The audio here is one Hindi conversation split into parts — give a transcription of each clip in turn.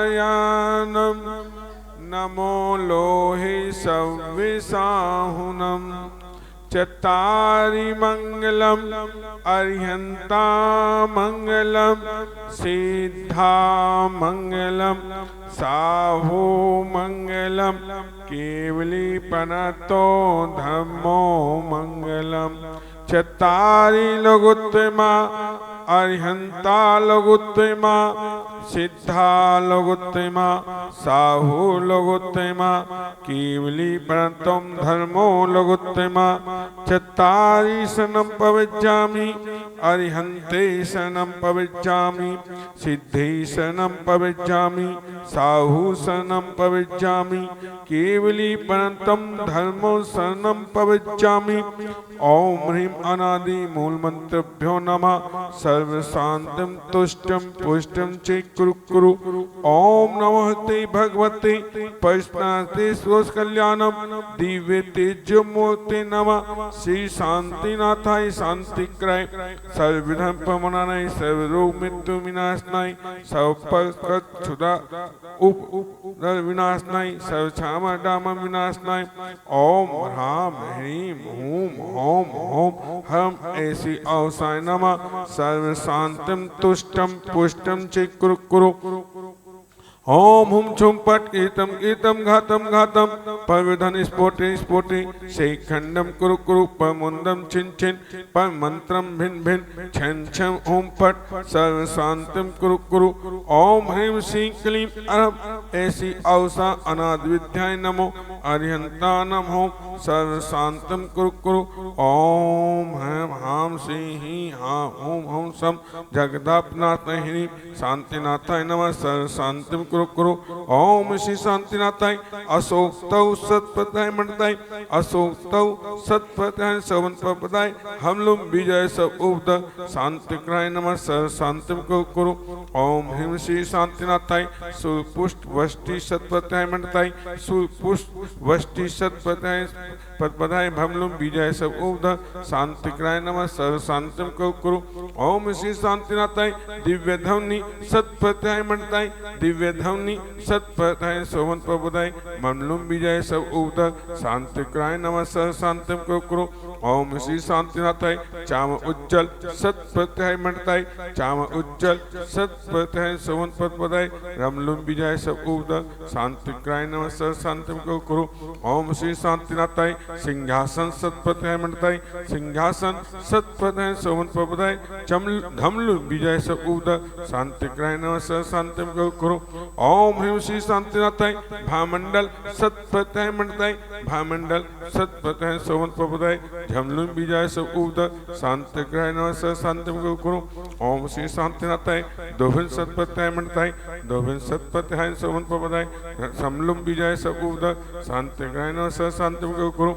यानम नमो लोहि सव्विसाहुनम चत्तारि मंगलम अर्हंता मंगलम सिद्धा मंगलम साहु मंगलम केवली पनतो धम्मो मंगलम चत्तारि लोगोत्तमा अर्हंता लोगोत्तमा सिद्धा लोगोत्तमा साहु लोगोत्तमा केवली प्रणतम धर्मो लोगोत्तमा चत्तारि शरणं प्रवज्जामि अर्हन्ते शरणं प्रवज्जामि सिद्धे शरणं प्रवज्जामि साहु शरणं प्रवज्जामि केवली प्रणतम धर्मो शरणं प्रवज्जामि। ओम ह्रीं अनादि मूल मंत्रभ्यो नमः सर्व शांतिं तुष्टं पुष्टं च कुरु कुरु। ओम नमः ते भगवते पश्नाते स्वस कल्याणम दिव्य तेजोमूर्ते नमः श्री शांतिनाथाय शांतिक्राय सर्वविघ्न प्रमनाय सर्वरोग मृत्यु विनाशनाय सर्वपक्षुदा उप विनाशनाय सर्वक्षामा डाम विनाशनाय। ओम ह्रां ह्रीं हूं ओम ओम हम ऐसी अवसाय नमः सर्व शांतिं तुष्टं पुष्टं च कुरु कुरु। ओम हुम छुम पट कीतम कीतम घातम घातम पविधन स्फोटे स्फोटे शेखंडम कुरु कुरु पमुंदम छिन छिन पर मंत्रम भिन भिन छन छम ओम पट सर्व शांतिम कुरु कुरु। ओम ह्रीं श्रीं क्लीं अरहम ऐसी अवसा अनाद विद्याय नमो अर्हंता नमो सर्व शांतिम कुरु कुरु। ओम हम हाम श्री ही हाँ ओम हम सम जगदापनाथ ह्रीं शांतिनाथाय नमः सर्व शांतिम कुरु कुरु। ओम श्री शांतिनाथाय अशोक्तौ सत्प्रदाय मंडताय अशोक्तौ सत्प्रदाय सवन प्रदाय हमलुम विजय सब उपद शांतिक्राय नमः सर्व शांतिम कुरु कुरु। ओम ह्रीं श्री शांतिनाथाय सुपुष्ट वष्टि सत्प्रदाय मंडताय सुपुष्ट वष्टि सत्प्रदाय पदपदाय भमलुम विजय सब उपद शांतिक्राय नमः सर्व शांतिम कुरु कुरु। ओम श्री शांतिनाथाय दिव्य ध्वनि सत्प्रदाय मंडताय दिव्य ध्वनि सत्प्रदाय सोवन प्रबोधाय ममलुम विजय सब उपद शांतिक्राय नमः सर्व शांतिम कुरु कुरु। ओम श्री शांतिनाथाय चाम उज्जवल सत्प्रदाय मंडताय चाम उज्जवल सत्प्रदाय सोवन प्रबोधाय रमलुम विजय सब उपद शांतिक्राय नमः सर्व शांतिम कुरु कुरु। ओम श्री शांतिनाथाय सिंहासन सत्प्रदाय मंडताय सिंहासन सत्प्रदाय सोवन प्रबोधाय धमलु विजय सब उपद शांतिक्राय नमः सर्व शांतिम कुरु कुरु। ओम ह्रीं श्री शांतिनाथाय भामंडल सत्प्रदाय मंडताय भामंडल सत्प्रदाय सोवन प्रबोधाय झमलुम विजय सब उपद शांतिक्राय नमः सर्व शांतिम कुरु कुरु। ओम श्री शांतिनाथाय दोभिन सत्प्रदाय मंडताय दोभिन सत्प्रदाय सोवन प्रबोधाय समलुम विजय सब उपद शांतिक्राय नमः सर्व शांतिम कुरु कुरु।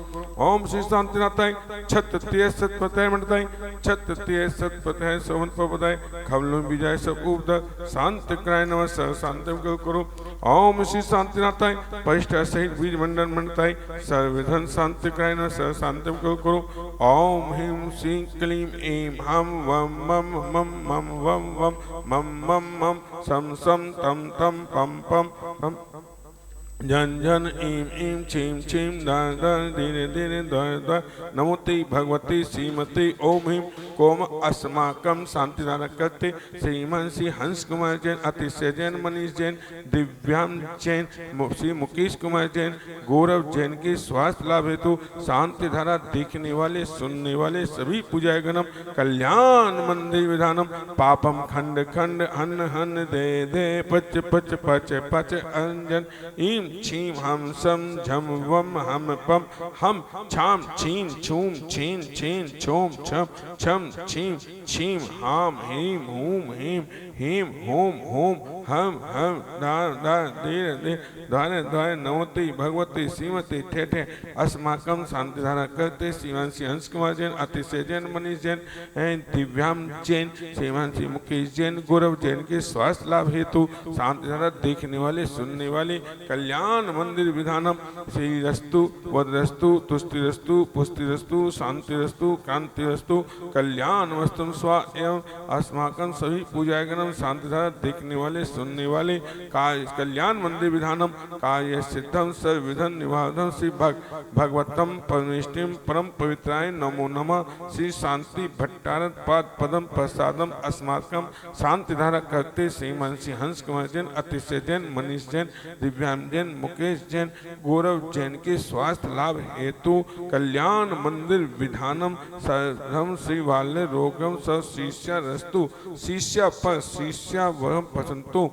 ओम श्री शांतिनाथाय छत्तीय सत्प्रदाय मंडताय छत्तीय सत्प्रदाय सोवन प्रबोधाय खमलुम विजय सब उपद शांतिक्राय नमः सर्व शांतिम कुरु कुरु। ओम श्री शांतिनाथाय परिष्ठा सहित बीज मंडल मंडताय सर्वविधन शांतिक्राय नमः सर्व शांतिम कुरु कुरु। ओम ह्रीं श्रीं क्लीं ऐं हम वम मम मम मम वम वम मम मम मम सम सम तम तम पम पम पम जन जन ईम ईम छीम छीम दान दान धीरे धीरे द्वार द्वार नमोते भगवती श्रीमती ओम ह्रीं कोम अस्माकम शांतिदान करते श्रीमान श्री हंस कुमार जैन अतिशय जैन मनीष जैन दिव्यांग जैन श्री मुकेश कुमार जैन गौरव जैन के स्वास्थ्य लाभ हेतु शांति धारा देखने वाले सुनने वाले सभी पूजागणम कल्याण मंदिर विधानम पापम खंड खंड हन हन दे दे पच पच पच पच अंजन ईम छीम हम सम झम वम हम पम हम छाम छीम छूम छीन छीन छोम छम छम छीम छीम हाम हीम हूम हीम हीम होम होम हम दान दान धीरे धीरे द्वारे द्वारे नमोते भगवती श्रीमती ठेठे अस्माकम शांतिधारा करते श्रीमान श्री हंस कुमार जैन अतिशय जैन मनीष जैन दिव्यांग जैन श्रीमान श्री मुकेश जैन गौरव जैन के स्वास्थ्य लाभ हेतु शांतिधारा देखने वाले सुनने वाले कल्याण मंदिर विधानम श्री रस्तु वदरस्तु तुष्टिरस्तु पुष्टिरस्तु शांतिरस्तु कांतिरस्तु कल्याण वस्तु स्वा एवं अस्माकं सभी पूजागणम शांतिधारा देखने वाले सुनने वाले काय कल्याण मंदिर विधानम काय सिद्धम सर्वविधम निवादम श्री भगवतम परमेष्टिम परम पवित्राय नमो नमः। श्री शांति भट्टारक पाद पदम प्रसादम अस्माकम शांति धारा करते श्रीमान श्री हंस कुमार जैन, अतिशय जैन, मनीष जैन, दिव्यांग जैन, मुकेश जैन, गौरव जैन के स्वास्थ्य लाभ हेतु कल्याण मंदिर विधानम सर्वम श्री वाल्य रोगम स शिष्या रस्तु शिष्या पर शिष्या वह पसंतो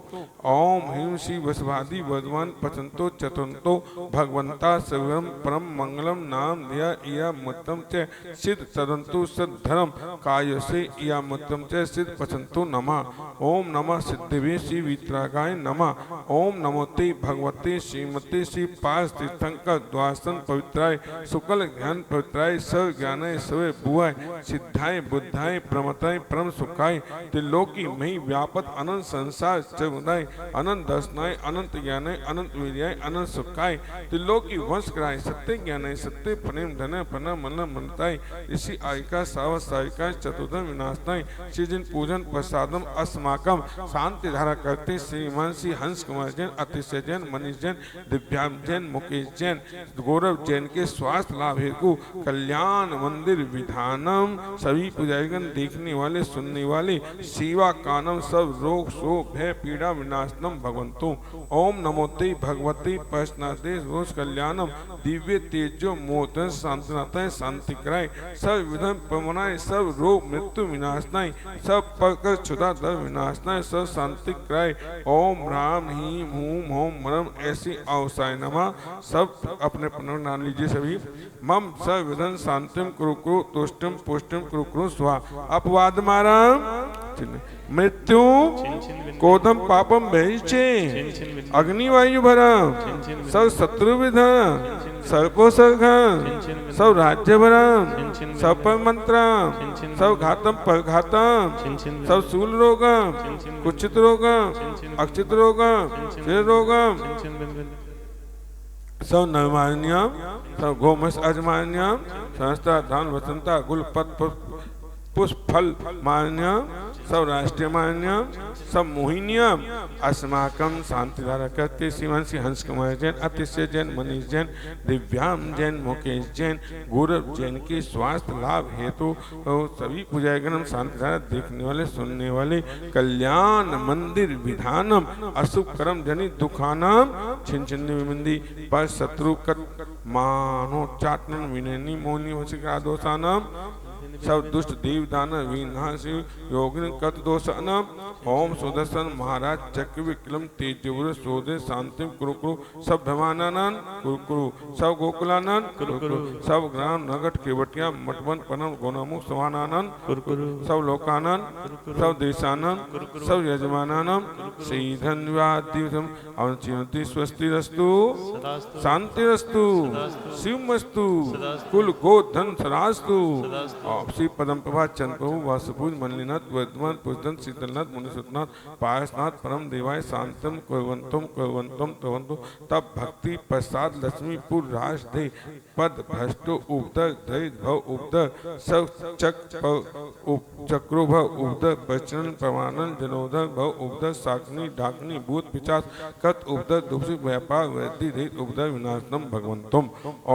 ओम ह्रीं श्री वसवादी वर्धमान पसंतो चतुंतो भगवंता सर्वम परम मंगलम नाम दिया या मतम च सिद्ध तदंतु सद्धर्म काय से या मतम च सिद्ध पसंतो नमः। ओम नमः सिद्धिवे श्री वितरागाय नमः। ओम नमोते भगवते श्रीमते श्री पार्थ तीर्थंकर द्वासन पवित्राय शुक्ल ज्ञान पवित्राय सर्व ज्ञानाय सर्व बुआय सिद्धाय बुद्धाय प्रमताय परम सुखाय त्रिलोकी मही व्यापक अनंत संसार चौदाय अनंत दर्शनाय अनंत ज्ञानाय अनंत वीर्याय अनंत सुखाय त्रिलोकी वंश कराय सत्य ज्ञानाय सत्य प्रेम धन पन मन मनताय ऋषि आयिका साव सायिका चतुर्दम विनाशनाय श्री जिन पूजन प्रसादम अस्माकम शांति धारा करते श्रीमान श्री हंस कुमार जैन, अतिशय जैन, मनीष जैन, दिव्यांग जैन, मुकेश जैन, गौरव जैन के स्वास्थ्य लाभ हेतु कल्याण मंदिर विधानम सभी पुजारीगण देखने वाले सुनने वाले सेवा कानम सब रोग शोक भय पीड़ा विनाशनम भगवंतो ओम नमोते भगवते पशनाते रोष कल्याणम दिव्य तेजो मोदन शांतिनाथाय शांति कराय सब विधम पवनाय सब रोग मृत्यु विनाशनाय सब पकर क्षुधा दर विनाशनाय सब शांति कराय ओम राम हीम हूम होम मरम ऐसी अवसाय नमः। सब अपने नाम लीजिए सभी। मम सब विधन शांतिम कुरु कुरु तुष्टिम पुष्टिम कुरु कुरु स्वा अपवाद मारम मृत्यु कोदम पापम भैचे अग्निवायु भरम सब शत्रु विधम सर्पो सर्घम सब राज्य भरम सब मंत्रम सब घातम परघातम सब शूल रोगम कुचित रोगम अक्षित रोगम शिर रोगम सब नवमान्यम सब गोमस अजमान्यम संस्था धान वसंता गुल पत पुष्प फल मान्यम सब राष्ट्रीय मान्यम सब मोहिनियम अस्माकम शांति धारा करते श्रीमान श्री हंस कुमार जैन, अतिशय जैन, मनीष जैन, दिव्यांग जैन, मुकेश जैन, गौरव जैन के स्वास्थ्य लाभ हेतु सभी पुजारीगण शांति धारा देखने वाले सुनने वाले कल्याण मंदिर विधानम अशुभ कर्म जनित दुखानाम छिन छिन्न विमंदी पर शत्रु मानो चाटन विनयनी मोहनी वशिका दोषानाम सब दुष्ट देव दानव विनाश योगिन कत दोषानाम ओम सुदर्शन महाराज चक्र विक्रम तेजवर सोदे शांतिम कुरु कुरु सब भवानानन कुरु कुरु सब गोकुलानन कुरु कुरु सब ग्राम नगट केवटिया मठवन पनम गोनामुख समानानन कुरु कुरु सब लोकानन सब देशानन सब यजमानानम श्री धन्यवादिवसम अवचिनति स्वस्ति रस्तु शांति रस्तु शिवमस्तु कुल गो धन सरास्तु श्री पदम प्रभा चंद प्रभु वासुपूज मल्लिनाथ वर्धमान पूजन शीतलनाथ मुनिसुतनाथ पायसनाथ परम देवाय शांतम कुर्वन्तम कुर्वन्तम तवंतु तब भक्ति प्रसाद लक्ष्मीपुर राज दे पद भ्रष्टो उपदर दैत भव उपदर सब चक्रो भव उपदर प्रचलन प्रमाणन जनोदर भव उपदर साकनी डाकनी भूत पिचास कत उपदर दुष्ट व्यापार वृद्धि दैत उपदर विनाशनम भगवंतम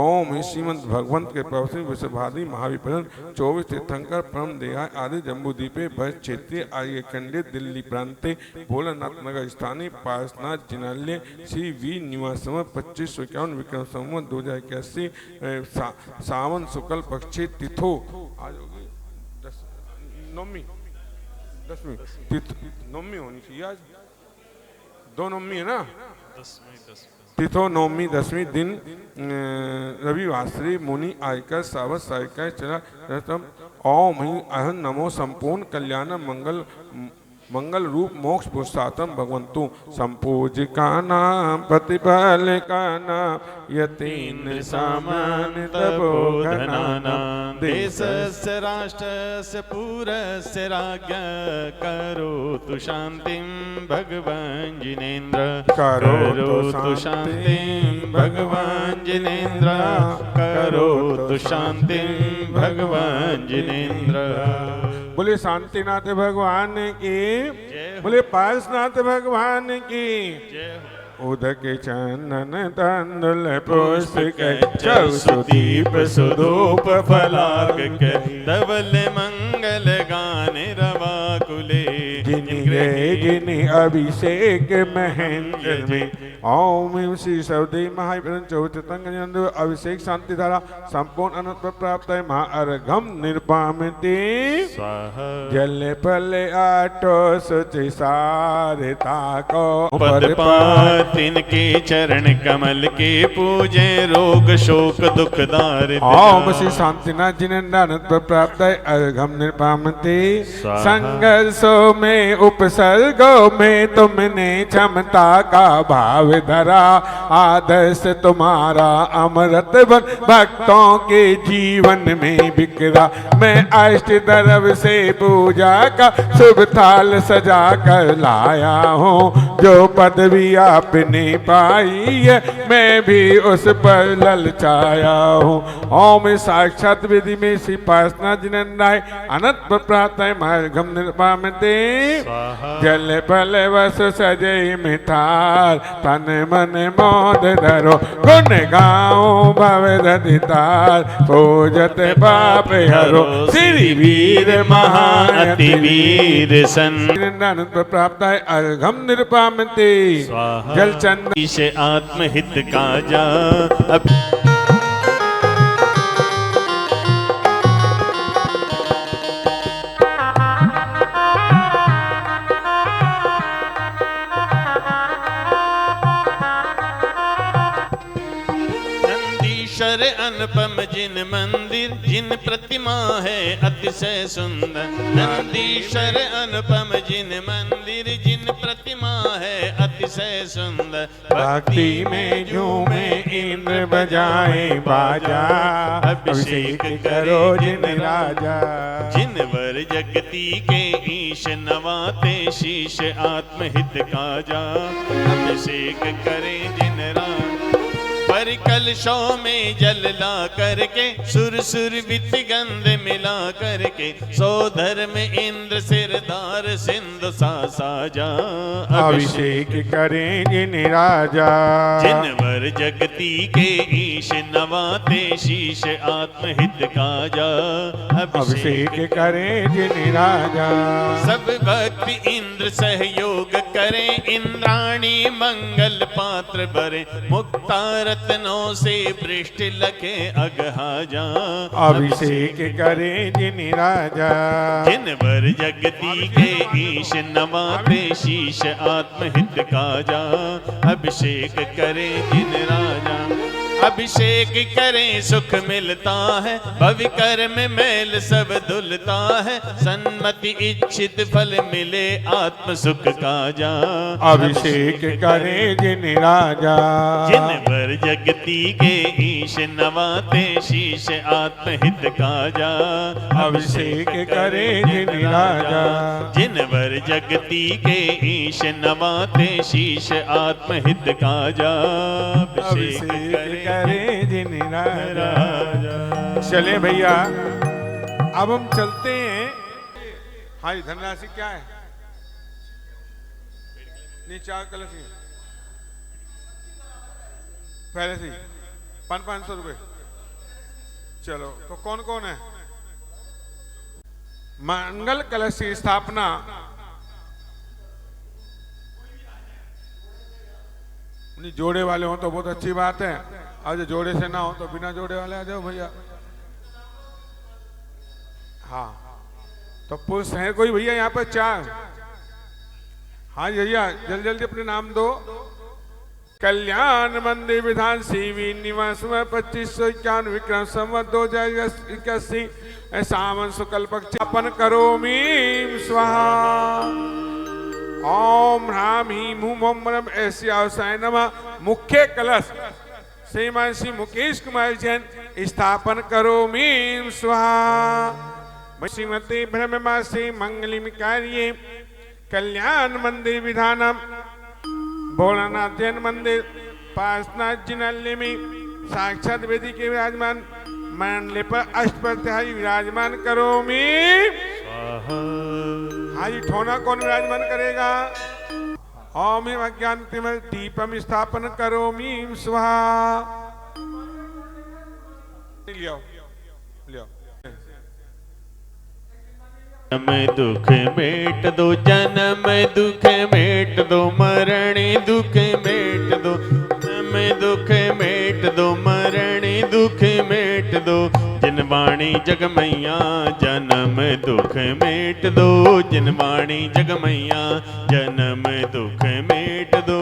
ओम श्रीमंत भगवंत के प्रवचन विश्वभादी महाविपरण 24 तीर्थंकर परम देहाय आदि जम्बूद्वीपे भज क्षेत्रीय आर्य खंडे दिल्ली प्रांते भोलानाथ नगर स्थानीय पार्श्वनाथ जिनालय श्री वी निवास समय 2551 विक्रम संवत 2081 सावन शुक्ल पक्षी तिथो आज होगी 10वीं तिथि नवमी होनी चाहिए आज 2 नवमी है ना 10वीं तिथो नवमी 10वीं दिन रविवार श्री मुनि आयकर सावत सायिका चला रतम ओम ही अहं नमो संपूर्ण कल्याण मंगल रूप मोक्ष पुरुषार्थम भगवंतु संपूज का नाम प्रतिफल का नाम यतीन सामान्य तपोधनाना देशस्य राष्ट्रस्य पुरस्य राज्ञ करोतु शांतिं भगवान् जिनेन्द्र करोतु शांतिं भगवान् जिनेन्द्र करोतु शांतिं भगवान् जिनेन्द्र बोले शांतिनाथ भगवान की, जय हो। बोले पार्श्वनाथ भगवान की। जय हो। उदक चंदन तंदुल पुष्प सुदीप सुधूप फलाग के धवल मंगल गान रवा कुले जिन अभिषेक महेंद्र में ओम श्री सवदेव महाप्रन चौतंग अभिषेक शांति धारा संपूर्ण अनंत प्राप्त है महा अर्घम निर्पामते जल पल आटो सुच सारे ताको पद तिनके चरण कमल के पूजे रोग शोक दुख दार ओम श्री शांतिनाथ जिनंदानंद प्राप्त है अर्घम निर्पामते संघर्षों में उपसर्गों में तुमने क्षमता का भाव धरा आदर्श तुम्हारा अमृत बन भक्तों के जीवन में बिखरा। मैं अष्ट द्रव्य से पूजा का शुभ थाल सजा कर लाया हूँ जो पदवी आपने पाई है मैं भी उस पर ललचाया हूँ। ओम साक्षात विधि में श्री पार्श्वनाथ जिनंदाय अनंत प्राप्त है मार्गम निर्पामते जल पल वस सजे मिठार तन मन मोद धरो गुण गाओ भव रदितार पूजत पाप हरो श्री वीर महाअति वीर सन प्राप्त है अर्घम निर्पामते जल चंद ईश आत्महित काजा अनुपम जिन मंदिर जिन प्रतिमा है अतिशय सुंदर। नंदीश्वर अनुपम जिन मंदिर जिन प्रतिमा है अतिशय सुंदर। भक्ति में झूमे इंद्र बजाए बाजा अभिषेक करो जिन राजा। जिन वर जगती के ईश नवाते शीश आत्महित काजा अभिषेक करे जिन राजा। पर कलशों में जल ला करके सुर सुर वित गंध मिला करके सौधर में इंद्र सिरदार सिंधु सा साजा अभिषेक करें जिन राजा। जिन वर जगती के ईश नवाते शीश आत्महित काजा अभिषेक करें जिन राजा। सब भक्ति इंद्र सहयोग करें इंद्राणी मंगल पात्र भरे मुक्ता रत्नों से पृष्ठ लखे अगहाजा अभिषेक करें जिन राजा। जिन वर जगती के ईश नवाते शीश आत्महित काजा अभिषेक करें जिन राजा। अभिषेक करें सुख मिलता है भवि कर्म मैल सब धुलता है सन्मति इच्छित फल मिले आत्म सुख काजा अभिषेक करें जिन राजा। जिन वर जगती के ईश नवाते शीश आत्महित काजा अभिषेक करें जिन राजा। जिन वर जगती के ईश नवाते शीश आत्महित काजा अभिषेक करें जिन राजा। चले भैया अब हम चलते हैं। हाँ जी धनराशि क्या है? नहीं 4 कलश पहले से 500 रुपए। चलो तो कौन कौन है? मंगल कलश की स्थापना जोड़े वाले हो तो बहुत अच्छी बात है और जो जोड़े से ना हो तो बिना जोड़े वाले आ जाओ भैया। हाँ तो पुरुष है कोई भैया यहाँ पर 4? हाँ भैया जल्दी जल्दी अपने नाम दो। कल्याण मंदिर विधान सीवी निवास में 2551 विक्रम संवत 2081 सावन शुक्ल पक्ष अपन करोमि स्वाहा। ओम ह्राम ह्रीम हूम ओम ब्रह्म ऐसी अवसाय नमः। मुख्य कलश श्रीमान श्री मुकेश कुमार जैन स्थापन करोमि स्वाहा। श्रीमती ब्रह्ममासी मंगलिम कार्ये कल्याण मंदिर विधानम भोलानाथ जैन मंदिर पार्श्वनाथ जिनल्ले में साक्षात वेदी के विराजमान मंडले पर अष्टप्रत्यायी विराजमान करोमि हाँ जी, ठोना कौन विराजमान करेगा? ओम अज्ञानतिमिरदीपम स्थापन करोमि स्वाहा। लियो लियो। जन्म दुख मेट दो, जन्म दुख मेट दो, मरण दुख मेट दो, जन्म दुख मेट दो, मरण दुख मेट दो, जिनवाणी जगमैया जन्म दुख मेट दो, जिनवाणी जगमैया जन्म दुख मेट दो।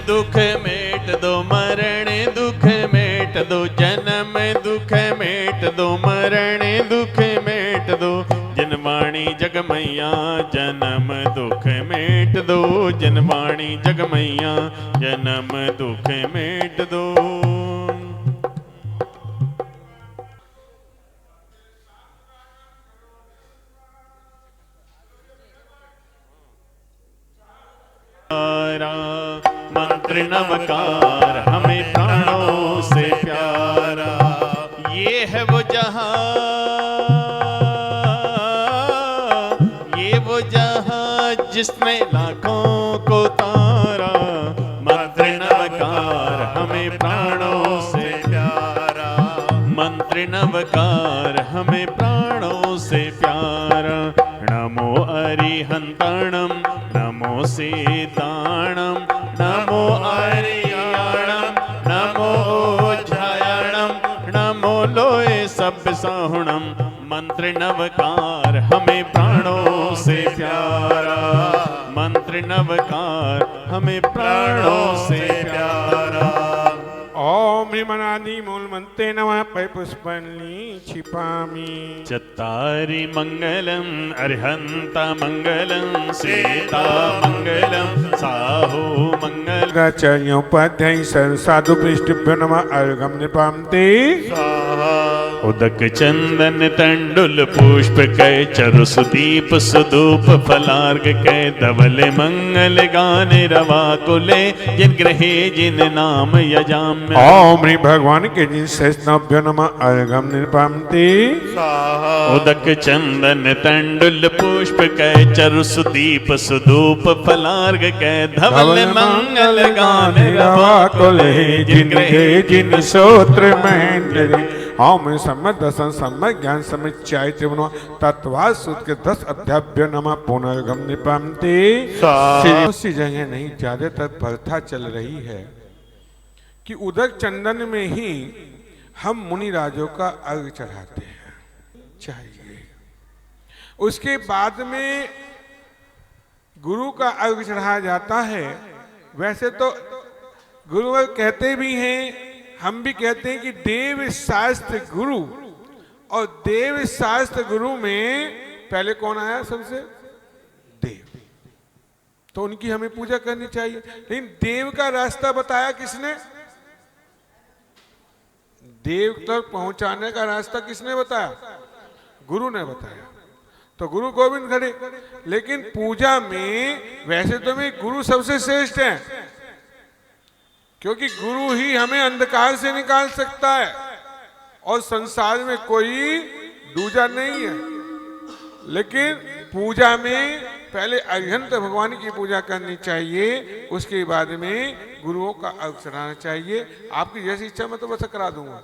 दुख मेट दो, मरण दुख मेट दो, जन्म दुख मेट दो, मरण दुख मेट दो, जिनवाणी जगमैया जन्म दुख मेट दो, जिनवाणी जगमैया जन्म दुख मेट दो। मंत्र नवकार हमें प्राणों से प्यारा, ये है वो जहां, ये वो जहां जिसने लाखों को तारा। मंत्र नवकार हमें प्राणों से प्यारा, मंत्र नवकार हमें प्राणों से प्यारा। नमो अरिहंतणम, नमो सीताणम, नमो अरियाणम, नमो ओझायाणम, नमो लोए सब साहुणम। मंत्र नवकार हमें प्राणों से प्यारा, मंत्र नवकार हमें प्राणों से प्यारा। ओम ह्रीमनादि मूलमन्त्रे नमः पै पुष्पाणि क्षिपामि। चत्तारि मंगलम अरिहंता मंगलम, सीता मंगलम, साहू मंगलम। आचार्योपाध्याय साधु पृष्ठभ्यो नमः अर्घ्यं निपाम्ते। उदक चंदन तंडुल पुष्प कै, चरु सुदीप सुधूप फलार्घ कै, धवल मंगल गान रवा कुले, जिन ग्रहे जिन नाम यजाम्य। ओम ह्रीं भगवान के जिन सहस्रभ्यो नमः अर्घ्यं निपाम्ते। उदक चंदन तंडुल पुष्प कै, चरु सुदीप सुधूप फलार्घ कै, धवल मंगल गान रवा कुले, जिन ग्रहे जिन श्रोत्र मंडले। ओम सम्मत दसन सम्मत ज्ञान समुच्चय त्रिगुण तत्वाद सूत्र के 10 अध्याभ्यो नमः पुनर्गम निपाम्ते। उसी जगह नहीं, ज्यादातर प्रथा चल रही है कि उदक चंदन में ही हम मुनि राजों का अर्घ चढ़ाते हैं, चाहिए। उसके बाद में गुरु का अर्घ चढ़ाया जाता है। वैसे तो गुरुवर कहते भी हैं, हम भी कहते हैं कि देव शास्त्र गुरु, और देव शास्त्र गुरु में पहले कौन आया? सबसे देव। तो उनकी हमें पूजा करनी चाहिए। लेकिन देव का रास्ता बताया किसने? देव तक पहुंचाने का रास्ता किसने बताया? गुरु ने बताया। तो गुरु गोविंद खड़े। लेकिन पूजा में वैसे तो भी गुरु सबसे श्रेष्ठ है, क्योंकि गुरु ही हमें अंधकार से निकाल सकता है, और संसार में कोई दूजा नहीं है। लेकिन पूजा में पहले अरिहंत भगवान की पूजा करनी चाहिए, उसके बाद में गुरुओं का अर्घ चढ़ाना चाहिए। आपकी जैसी इच्छा मैं तो बस करा दूंगा,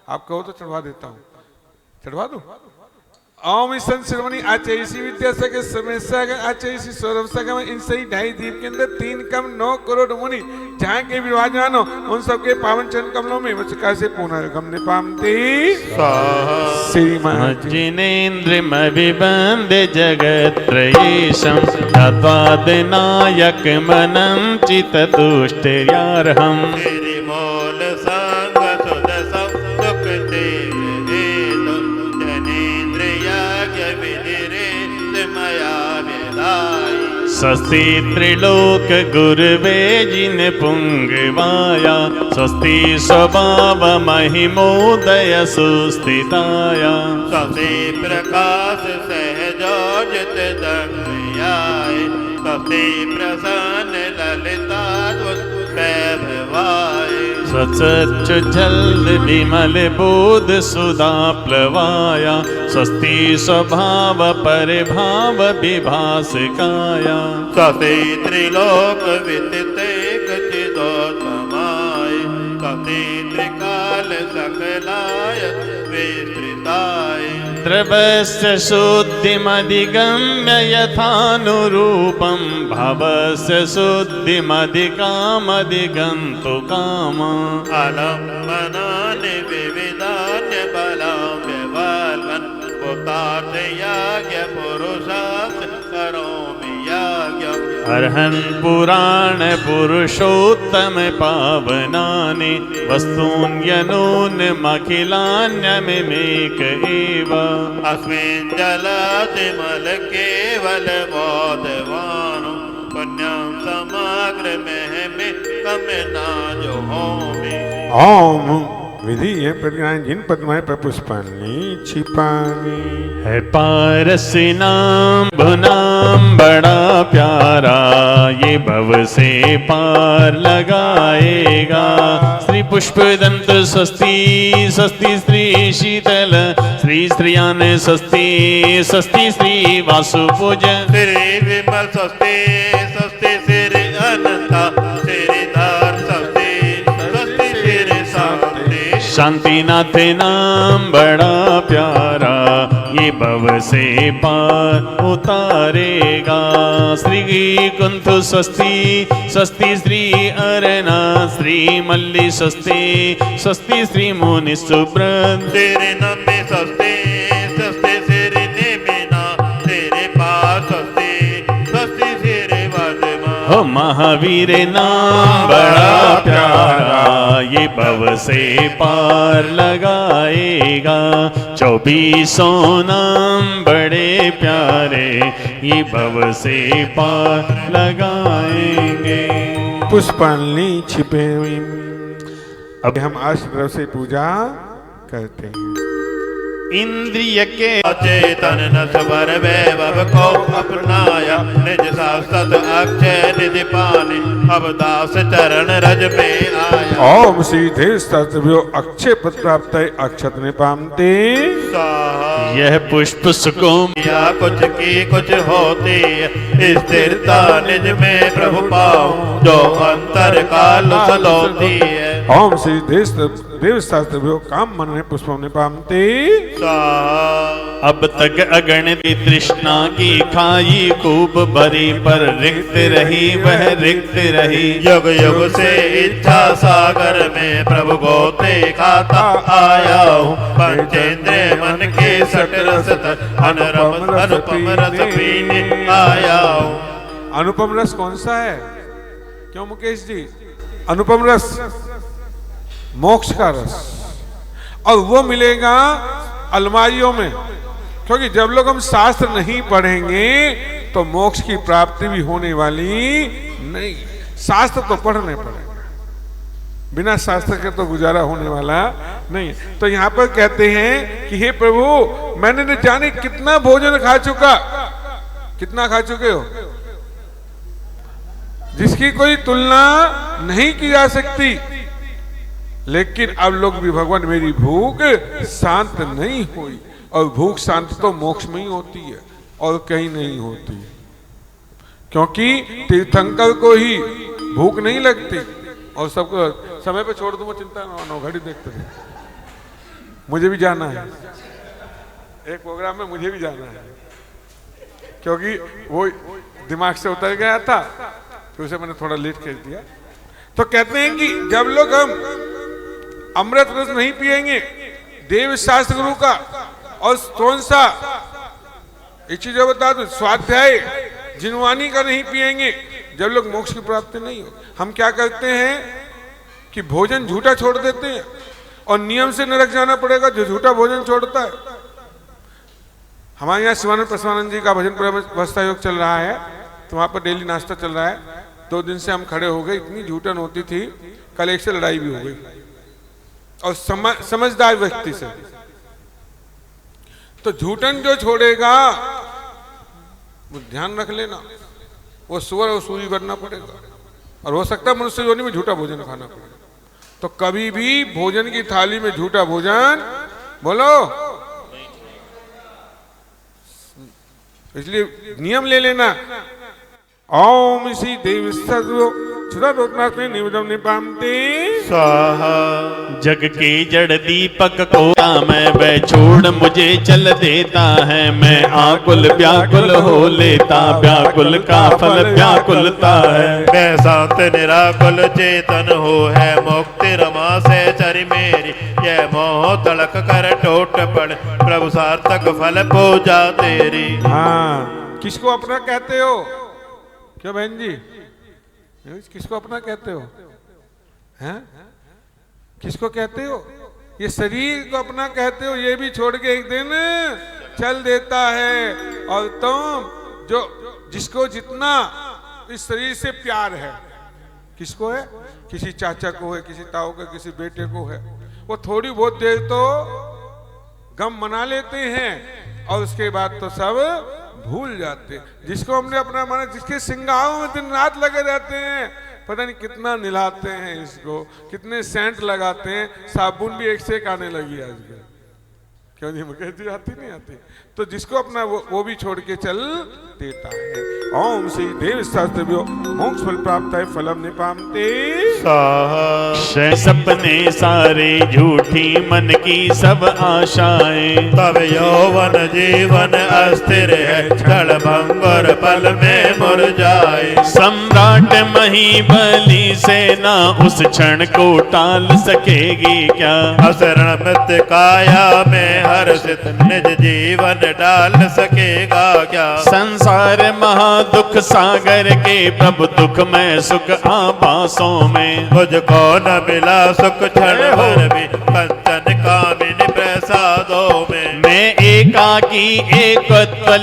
आप कहो तो चढ़वा देता हूँ। चढ़वा दूं? ओम श्रवणी आचार्य विद्यासागर समय सागर आचार्य सौरभ सागर, इन सही 2.5 द्वीप के अंदर 3 कम 9 करोड़ मुनि जहाँ के विराजमान हो, उन सबके पावन चरण कमलों में वचका से पुनर्गम निपाम्ते। श्रीमान जिनेन्द्र मविबंद जगत्रयीशं, तत्वाद नायक मनम चित तुष्टिर्यार्हम्। स्वस्ति त्रिलोक गुरुवे जिन पुंगवाया स्वस्ति स्वभाव महिमोदय सुस्थिताया स्वस्ति प्रकाश सहजोजित दंगयाय स्वस्ति प्रसन्न ललिता वैभवाय स्वच्छ जल विमल बोध सुधा प्लवाया स्वस्ति स्वभाव परिभाव विभासकाया स्वस्ति त्रिलोक विदिते चिदोत्तमाय स्वस्ति त्रिकाल सकलाय विस्तृताय द्रवस्य शुद्धिमधिगम्य यथानुरूपं भवस्य शुद्धिमधिकामधिगन्तु कामा अलम्बनानि विविधान्य बलाम्य बलवन् पुतार्थयाज्ञ पुरुषार्थ करोमि याज्ञम् अर्हन् पुराण पुरुषोत्तम पावनानि वस्तून्यनून्यमखिलान्यमिमेक एव अस्मिन् जलातिमल केवल बोधवानो पुण्यं समग्र महमि कम नाजो होमि ओम विधि है प्रतिज्ञाएं जिन पद्माएं पर पुष्पानी छिपानी है पारसी नाम भुनाम बड़ा प्यारा ये भव से पार लगाएगा श्री पुष्पदंत स्वस्ति स्वस्ति श्री शीतल श्री स्त्रियान स्वस्ति स्वस्ति श्री वासुपूज श्री विमल स्वस्ति स्वस्ति श्री अनंता श्रीधर स्वस्ति स्वस्ति श्री शांति शांतिनाथ नाम बड़ा प्यारा ये भव से पार उतारेगा श्री कुंथ स्वस्ति स्वस्ति श्री अरना श्री मल्ली स्वस्ति स्वस्ति श्री मुनि सुब्रत तेरे नम्य स्वस्ति स्वस्ति श्री निमिना तेरे पास स्वस्ति स्वस्ति श्री वाजमा हो महावीर नाम बड़ा प्यारा ये भव से पार लगाएगा 24 नाम बड़े प्यारे ये भव से पार लगाएंगे पुष्पानी छिपे हुई। अब हम आज तरफ से पूजा करते हैं। इंद्रिय के चेतन न स्वर वैभव को अपनाया निज शाश्वत अक्षय निधि पानी अब दास चरण रज में आया ओम सीधे सत्यो अक्षय पद प्राप्त अक्षत ने पामते यह पुष्प सुकुम या कुछ की कुछ होती स्थिरता निज में प्रभु पाओ जो अंतर काल सलोती है ओम सीधे देव शास्त्र काम मन में पुष्पम ने पामते अब तक अगणित तृष्णा की खाई खूब भरी पर रिक्त रही वह रिक्त रही युग युग से इच्छा सागर में प्रभु गोते खाता आया हूँ पंचेंद्रिय मन के सट रस अनुपम रस पीने आया हूँ। अनुपम रस कौन सा है? क्यों मुकेश जी? अनुपम रस मोक्ष का रस, और वो मिलेगा अलमारियों में, क्योंकि जब लोग हम शास्त्र नहीं पढ़ेंगे तो मोक्ष की प्राप्ति भी होने वाली नहीं। शास्त्र तो पढ़ने पड़ेंगे, बिना शास्त्र के तो गुजारा होने वाला नहीं। तो यहाँ पर कहते हैं कि हे प्रभु, मैंने न जाने कितना भोजन खा चुका, कितना खा चुके हो जिसकी कोई तुलना नहीं की जा सकती। लेकिन अब लोग भी भगवान मेरी भूख शांत नहीं हुई, और भूख शांत तो मोक्ष में ही होती है और कहीं नहीं होती, क्योंकि तीर्थंकर को ही भूख नहीं लगती और सबको समय पे छोड़ दूंगा, चिंता ना, घड़ी देखते रहे। मुझे भी जाना है एक प्रोग्राम में, मुझे भी जाना है, क्योंकि वो दिमाग से उतर गया था, फिर उसे मैंने थोड़ा लेट कर दिया। तो कहते हैं कि जब लोग हम अमृत रस नहीं पिएंगे देव शास्त्र गुरु का, और कौन सा एक चीज बता दो, स्वाध्याय जिनवानी का नहीं पिएंगे, जब लोग मोक्ष की प्राप्ति नहीं हो। हम क्या करते हैं कि भोजन झूठा छोड़ देते हैं, और नियम से नरक जाना पड़ेगा जो झूठा भोजन छोड़ता है। हमारे यहाँ शिवानंद प्रसवानंद जी का भजन व्यवस्था योग चल रहा है, तो वहाँ पर डेली नाश्ता चल रहा है। 2 दिन से हम खड़े हो गए, इतनी झूठन होती थी, कल एक से लड़ाई भी हो गई और समझदार व्यक्ति से। तो झूठन जो छोड़ेगा वो ध्यान रख लेना, वो सुअर और सूरी बनना पड़ेगा, और हो सकता है मनुष्य योनि में झूठा भोजन खाना पड़ेगा। तो कभी भी भोजन की थाली में झूठा भोजन बोलो, इसलिए नियम ले लेना। ओम इसी देव सर्व निवेदन निपामते स्वाहा। जग के जड़ दीपक को मैं वह छोड़ मुझे चल देता है। मैं आकुल व्याकुल हो लेता, व्याकुल का फल व्याकुलता है। मैं शांत निराकुल चेतन हो है, मुक्ति रमा से चरि मेरी। यह मोह तड़क कर टोट पड़, प्रभु सार्थक फल पूजा तेरी। हाँ, किसको अपना कहते हो? क्यों बहन जी, किसको अपना कहते हो? हैं? किसको कहते हो? ये शरीर को अपना कहते हो, ये भी छोड़ के एक दिन चल देता है। और तुम जो जिसको जितना इस शरीर से प्यार है, किसको है? किसी चाचा को है, किसी ताऊ को, किसी बेटे को है, वो थोड़ी बहुत देर तो गम मना लेते हैं और उसके बाद तो सब भूल जाते। जिसको हमने अपना माना, जिसके सिंगारों में दिन रात लगे रहते हैं, पता नहीं कितना निलाते हैं इसको, कितने सेंट लगाते हैं, साबुन भी एक से एक आने लगी आजकल। क्यों नहीं कहती आती नहीं आती? तो जिसको अपना वो भी छोड़ के चल देता है। ओम श्री देव शास्त्रभ्यो मोक्ष फल प्राप्त है, फलम निपामते स्वाहा। सपने सारे झूठी मन की सब आशाएं, तब यौवन जीवन अस्थिर है, क्षण भंगुर पल में मुरझाए। सम्राट महीबली सेना उस क्षण को टाल सकेगी क्या? असरण मृत काया में हर्षित निज जीवन डाल सकेगा क्या? संसार महादुख सागर के प्रभु, दुख में सुख आभासों में। मुझको न मिला सुख क्षण भर भी, कंचन कामिनी प्रसादों में। मैं एकाकी एकत्व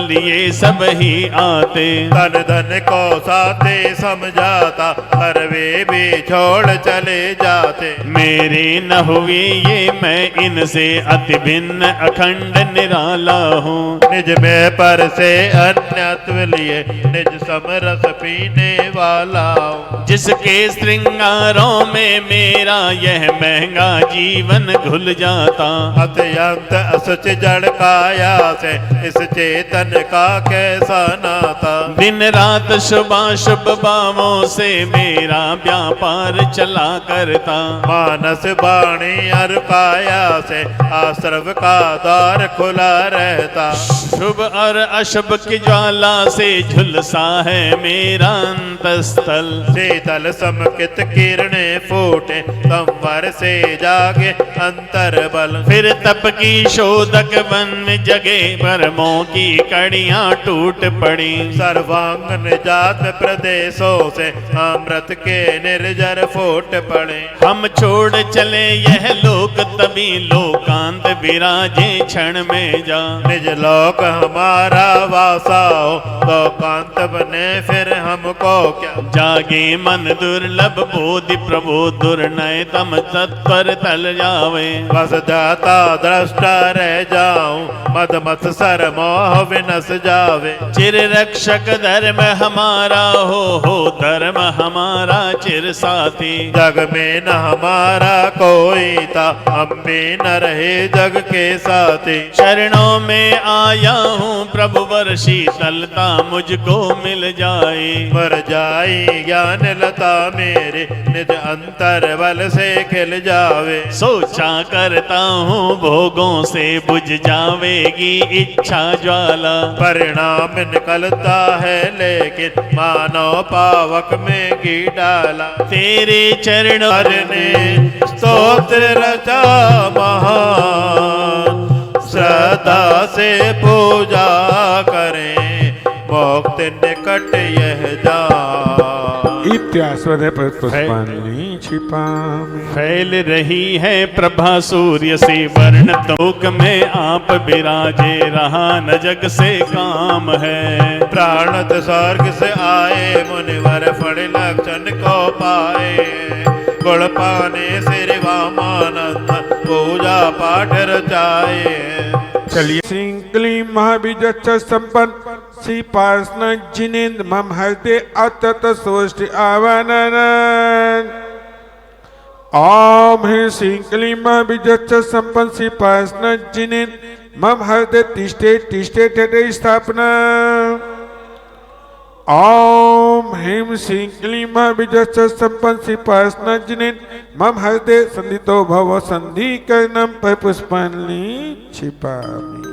लिए सब ही आते। तन धन को साथे समझाता, पर वे भी छोड़ चले जाते। मेरे न हुए ये मैं इनसे अति भिन्न अखंड निराला हूँ। निज में पर से अन्यत्व लिए, निज समरस पीने वाला हूँ। जिसके श्रृंगारों में मेरा यह महंगा जीवन घुल जाता। अत्यंत असुच जड़ काया से इस चेतन का कैसा नाता। दिन रात शुभाशुभ भावों से मेरा व्यापार चला करता। मानस वाणी और काया से आश्रव का द्वार खुला रहता। शुभ और अशुभ की ज्वाला से झुलसा है मेरा अंतस्थल। शीतल समकित किरणें फूटे, संवर से जागे अंतर बल। फिर तप की शोधक वन में जगे, परमों की कड़ियां टूट पड़ी। सर्वांग निजात प्रदेशों से अमृत के निर्जर फूट पड़े। हम छोड़ चले यह लोक, तभी लोकांत विराजे क्षण में जा। निज लोक हमारा वासा हो, लोकांत बने फिर हमको क्या। जागे मन दुर्लभ बोधि प्रभु, दुर्नय तम तत्पर तल जावे। बस जाता दृष्टा रह जाऊं, मद मत सर मोह विनस जावे। चिर रक्षक धर्म हमारा हो धर्म हमारा चिर साथी। जग में न हमारा कोई था, हम भी न रहे जग के साथी। शरणों में आया हूँ प्रभु, वर शीतलता मुझको मिल जाए। मर जाई ज्ञान लता मेरे, निज अंतर बल से खिल जावे। सोचा करता हूँ भोगों से बुझ जावेगी इच्छा ज्वाला। परिणाम निकलता है लेकिन मानव पावक में घी डाला। तेरे चरणों ने स्तोत्र रचा महान, श्रद्धा से पूजा करें, मुक्त निकट यह जान। इत्यास्वदे पुष्पाणि छिपामि। फैल रही है प्रभा सूर्य से वर्ण तोक में आप विराजे, रहा न जग से काम है। प्राणत स्वर्ग से आए मुनिवर फण लक्षण को पाए, गुण पाने श्री वामानंद पूजा पाठ रचाए। चलिए सिंकली महाबीज संपन्न श्री पार्षण जिनेन्द्र मम हृदय अतत सोष्टि आवनन। ओम ह्रीं सिंकली महाबीज संपन्न श्री पार्षण जिनेन्द्र मम हृदय तिष्ठे तिष्ठे ठठे स्थापना। ओम ह्रीं सिंकली महाबीज संपन्न श्री पार्षण जिनेन्द्र मम हृदय संधितो भव संधि कर्णम पर पुष्पाणि छिपामि।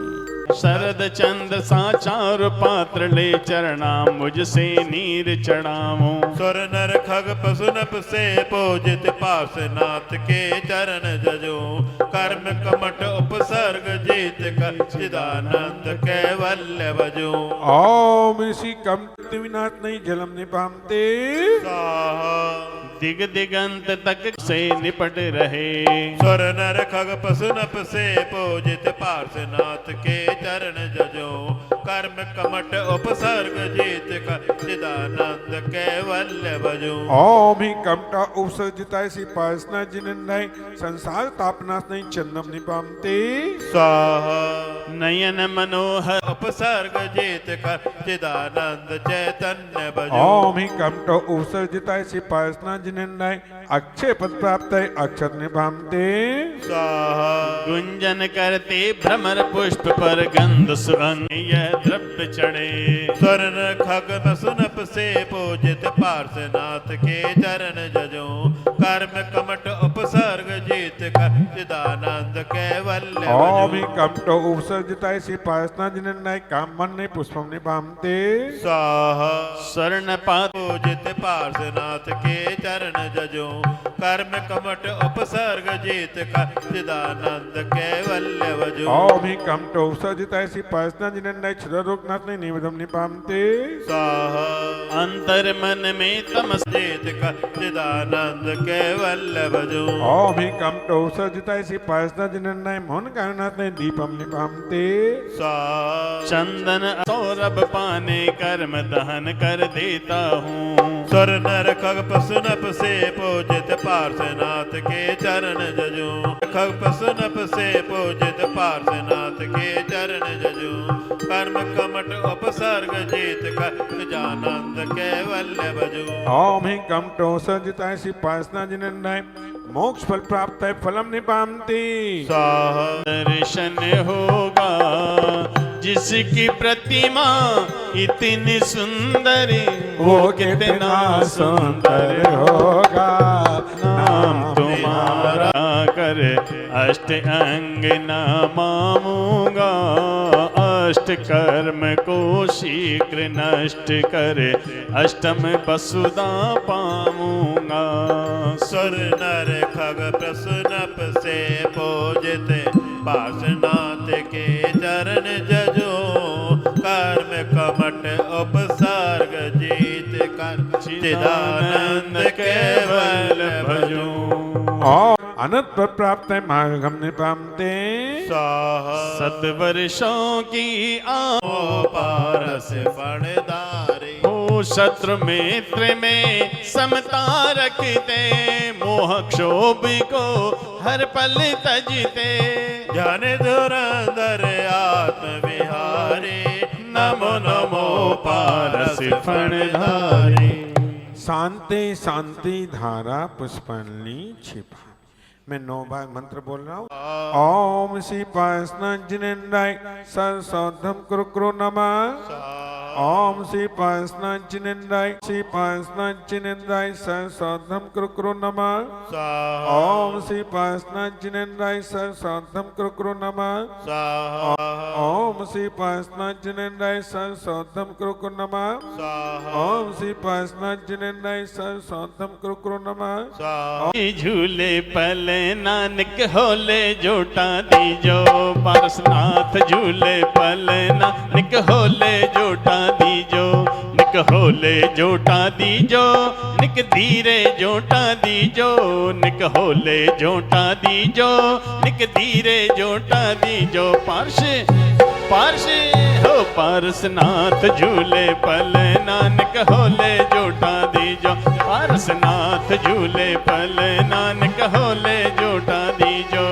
शरद चंद साचार पात्र ले चरणा, मुझसे नीर चढ़ाऊं। सुर नर खग पशु नप से पूजित पार्श्वनाथ के चरण जजो, कर्म कमठ उपसर्ग जीत कर चिदानंद कैवल्य भजो। ओम ऋषि कम विनाथ नहीं जलम निपामते, दिग दिगंत तक से निपट रहे। सुर नर खग पशु नप से पूजित पार्श्वनाथ के चरण जजो, कर्म कमठ उपसर्ग जीत कर चिदानंद कैवल्य भजो। ओम ही कमटा उपसर्जिताय श्री पार्षण जिनेन्द्र संसार तापनाश नहीं चंदम निपामते। स्वाहा नयन मनोहर उपसर्ग जीत कर चिदानंद चैतन्य भजो। ओम ही कमटा उपसर्जिताय श्री पार्षण जिनेन्द्र अक्षय पद प्राप्त है अक्षर निभामते। स्वाहा गुंजन करते भ्रमर पुष्प पर गंध सुगंध यह द्रव्य चढ़े। स्वर्ण खग सुनप से पूजित पार्श्वनाथ के चरण जजो, कर्म कमठ उपसर्ग जीत कर चिदानंद कैवल्य ओम ही भजो। कमटो उपसर्जिताय श्री पार्षण जिनेन्द्र काम मन नहीं पुष्पम निभामते। स्वाहा स्वर्ण पात पूजित पार्श्वनाथ के चरण जजो, कर्म कमठ उपसर्ग जीत कर चिदानंद कैवल्य भजो। ओम ही कमटो उपसर्जिताय श्री पार्षण जिनेन्द्र क्षुद्र रोगनाथ नहीं निवेदम निपामते। स्वाहा अंतर मन में तमस जीत कर चिदानंद कैवल्य भजो। ओम ही कमटो उपसर्जिताय श्री पार्षण जिनेन्द्र मोहन कारणनाथ नहीं दीपम निपामते। स्वाहा चंदन सौरभ पाने कर्म दहन कर देता हूँ। सुर नर खग पशु नप से पूजित पार्श्वनाथ के चरण जजो, खग पशु नप से पूजित पार्श्वनाथ के चरण जजो, कर्म कमठ उपसर्ग जीत कर चिदानंद कैवल्य भजो। ओम ही कमटो उपसर्जिताय श्री पार्षण जिनेन्द्र मोक्ष फल प्राप्त है फलम निपामते। स्वाहा दर्शन होगा जिसकी प्रतिमा इतनी सुंदर, वो कितना सुंदर होगा नाम तुम्हारा कर अष्ट अंग नमाऊंगा। अष्ट कर्म को शीघ्र नष्ट कर अष्टम वसुधा पाऊंगा। सुर नर खग पशु नप से पूजित पार्श्वनाथ के चरण जजो, कर्म कमठ उपसर्ग जीत कर चिदानंद कैवल भजो। और अनंत पर प्राप्त है मार्गम निपामते। स्वाहा सतवर्षों की पारस फणदारी, हो शत्रु मित्र में समता रखते, मोह क्षोभ को हर पल तजते। जन धुरंधर आत्म विहारी, नमो नमो पारस फणधारी। शांति शांति धारा पुष्पाणि छिपा। मैं 9 बार मंत्र बोल रहा हूँ। ओम श्री पार्षण जिनेन्द्र सरसौधम कुरु नमः। ओम श्री पार्षण जिनेन्द्र श्री पार्षण जिनेन्द्र सरसौधम कुरु नमः। ओम श्री पार्षण जिनेन्द्र सरसौधम कुरु नमः। ओम श्री पार्षण जिनेन्द्र सरसौधम कुरु नमः। ओम श्री पार्षण जिनेन्द्र सरसौधम कुरु नमः। झूले पल नानक होले जोटा दीजो, पारसनाथ झूले पल नानक होले जोटा दीजो। निक होले जोटा दीजो निक धीरे जोटा दीजो निक होले जोटा दीजो निक धीरे जोटा दीजो पार्श पार्श हो पारसनाथ झूले पल नानक होले जोटा दीजो पारसनाथ झूले पल नानक होले जोटा दीजो।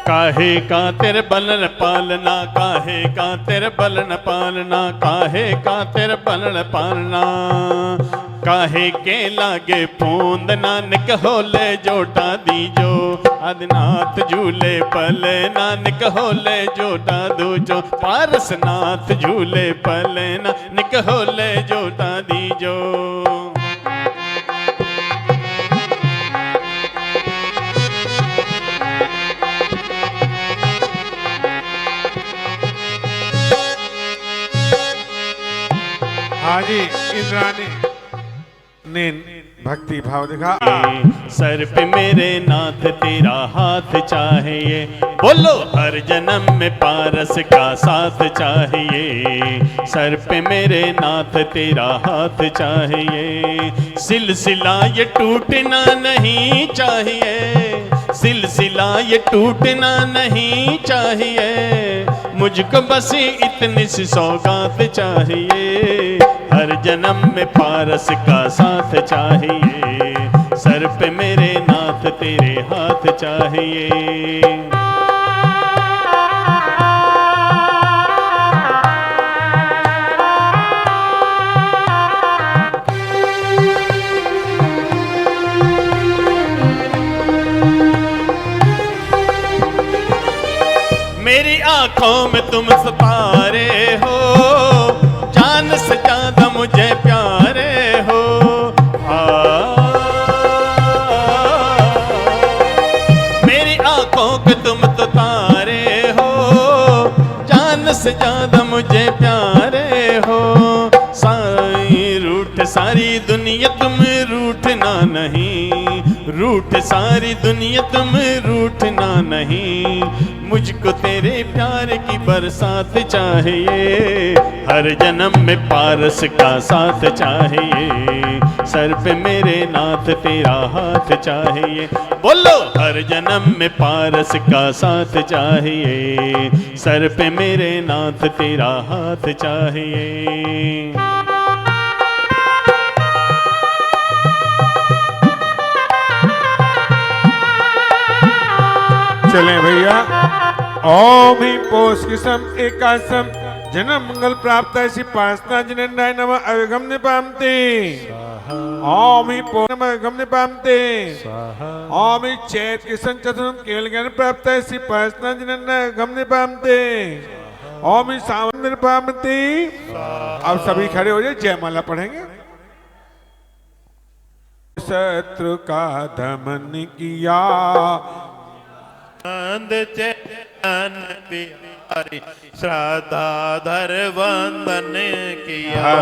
काहे का तेरे बलन पालना काहे का तेरे बलन पालना काहे का तेरे बलन पालना काहे के लागे पूंद नानक होले जोटा दीजो आदिनाथ झूले पल नानक होले जोटा दूजो पारसनाथ झूले पल नानक होले जोटा दीजो। हाजी इंद्राणी ने भक्ति भाव दिखा। सर पे मेरे नाथ तेरा हाथ चाहिए बोलो हर जन्म में पारस का साथ चाहिए सर पे मेरे नाथ तेरा हाथ चाहिए सिलसिला ये टूटना नहीं चाहिए सिलसिला ये टूटना नहीं चाहिए मुझको बस इतनी सी सौगात चाहिए हर जन्म में पारस का साथ चाहिए सर पे मेरे नाथ तेरे हाथ चाहिए। मेरी आंखों में तुम सितारे हो जान से ज्यादा मुझे प्यारे हो मेरी आंखों के तुम तो तारे हो जान से ज्यादा मुझे प्यारे हो सारी रूठ सारी दुनिया तुम रूठना नहीं रूठ सारी दुनिया तुम रूठना नहीं मुझको तेरे प्यार की बरसात चाहिए हर जन्म में पारस का साथ चाहिए सर पे मेरे नाथ तेरा हाथ चाहिए बोलो हर जन्म में पारस का साथ चाहिए सर पे मेरे नाथ तेरा हाथ चाहिए। चलें भैया। ओम ही पोष किसम एकासम जन्म मंगल प्राप्त ऐसी पासना जिनेन्द्राय नमः अविगम निपामते ओम ही पोष नमः अविगम निपामते ओम ही चैत किसम चतुर्म केवल ज्ञान प्राप्त ऐसी पासना जिनेन्द्राय अविगम निपामते ओम ही सावन निपामते। अब सभी खड़े हो जाए जयमाला पढ़ेंगे। शत्रु का दमन किया नंद चैतन बिहारी श्रद्धा धर वंदन किया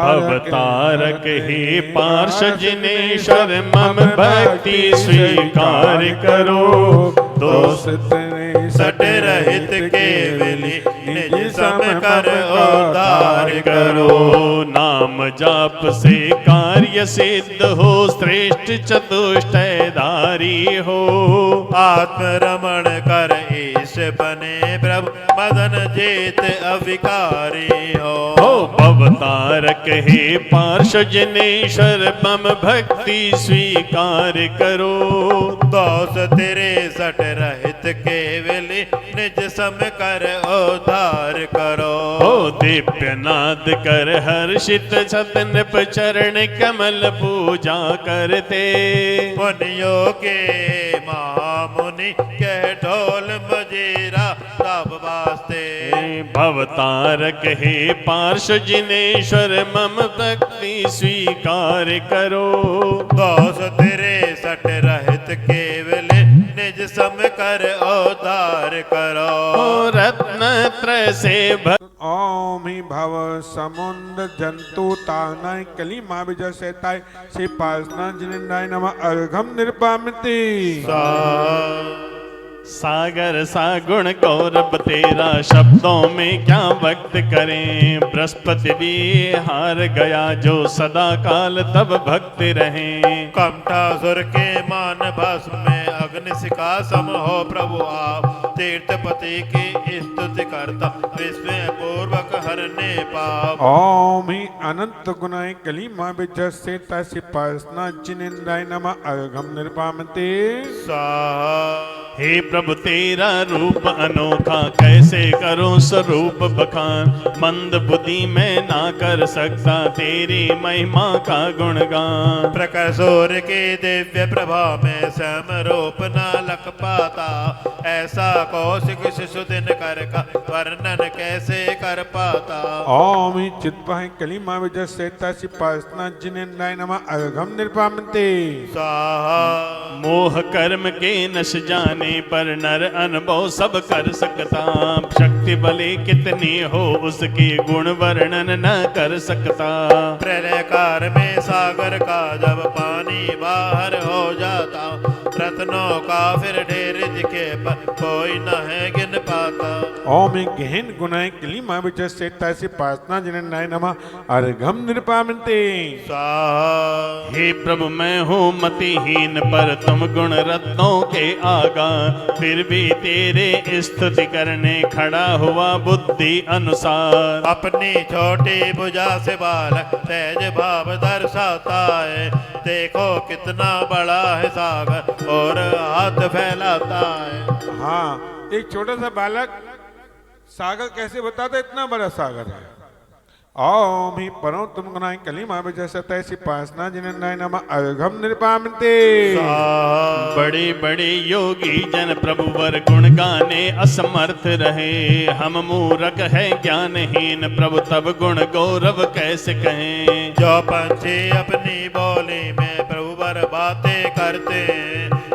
भवतारक ही पार्ष जिनेश्वर मम भक्ति स्वीकार करो दोष सट रहित केवली निज सम कर उद्धार करो नाम जाप से कार्य सिद्ध हो श्रेष्ठ चतुष्टयधारी हो आत्मरमण कर ईश बने प्रभु मदन जेत अविकारी हो भवतारक हे पार्षजनेश्वर मम भक्ति स्वीकार करो। दोष तेरे सट रहित केवल निज सम कर उद्धार करो। हो दिव्यनाद कर हर्षित सतनृप चरण कमल पूजा करते। मुनियों के महामुनि के ढोल मजीरा सब वास्ते। भवतारक हे पार्षजनेश्वर मम भक्ति स्वीकार करो। दोष तेरे सट रहित केवल निज सम कर उद्धार करो। रत्नत्रय से ओम ही भव समुद्र जंतु तानाय कलिमा विजय सेताय श्री पासना जिनेन्द्राय नमः अर्घम निर्पामिति। सागर सा गुण गौरव तेरा शब्दों में क्या व्यक्त करें। बृहस्पति भी हार गया जो सदा काल तब भक्त रहे। कमठासुर के मान भस्म में अग्नि शिखा सम हो प्रभु आप। तीर्थपति की स्तुति करता विश्व पूर्वक हरने पाप। ओम ही अनंत गुणाय कलिमा विजय सेताय श्री पासना जिनेन्द्राय नमः अर्घम निर्पामिति। हे प्रभु तेरा रूप अनोखा कैसे करो स्वरूप बखान। मंद बुद्धि में ना कर सकता तेरी महिमा का गुणगान। प्रखर सूर्य की दिव्य प्रभा में समरूप न लख पाता। ऐसा कौशिक शिशु दिन कर का वर्णन कैसे कर पाता। ओम ही चित्पाय कलिमा विजय सेताय श्री पासना जिनेन्द्राय नमः अर्घम निर्पामिति। मोह कर्म के नश जाने पर नर अनुभव सब कर सकता। शक्ति बले कितनी हो उसके गुण वर्णन न कर सकता। प्रलय काल में सागर का जब पानी बाहर हो जाता। रत्नों का फिर ढेर दिखे पर कोई न है गिन पाता। ओम ही गहन गुणाय कलिमा विजय सेताय श्री पासना जिनेन्द्राय नमः अर्घम निर्पामिति। हे प्रभु मैं हूँ मतिहीन पर तुम गुण रत्नों के आगा। फिर भी तेरे स्तुति करने खड़ा हुआ बुद्धि अनुसार। अपनी छोटी भुजा से बालक तेज भाव दर्शाता है। देखो कितना बड़ा है सागर और हाथ फैलाता है। हाँ, एक छोटा सा बालक सागर कैसे बताता इतना बड़ा सागर है। ओम ही परम तुम गुणाय कलिमा विजय सेताय श्री पासना जिनेन्द्राय नमः अर्घम निर्पामिति। बड़े बड़े योगी जन प्रभु वर गुण गाने असमर्थ रहे। हम मूरख है ज्ञानहीन प्रभु तब गुण गौरव कैसे कहें। जो पंछी अपनी बोली में प्रभु वर बातें करते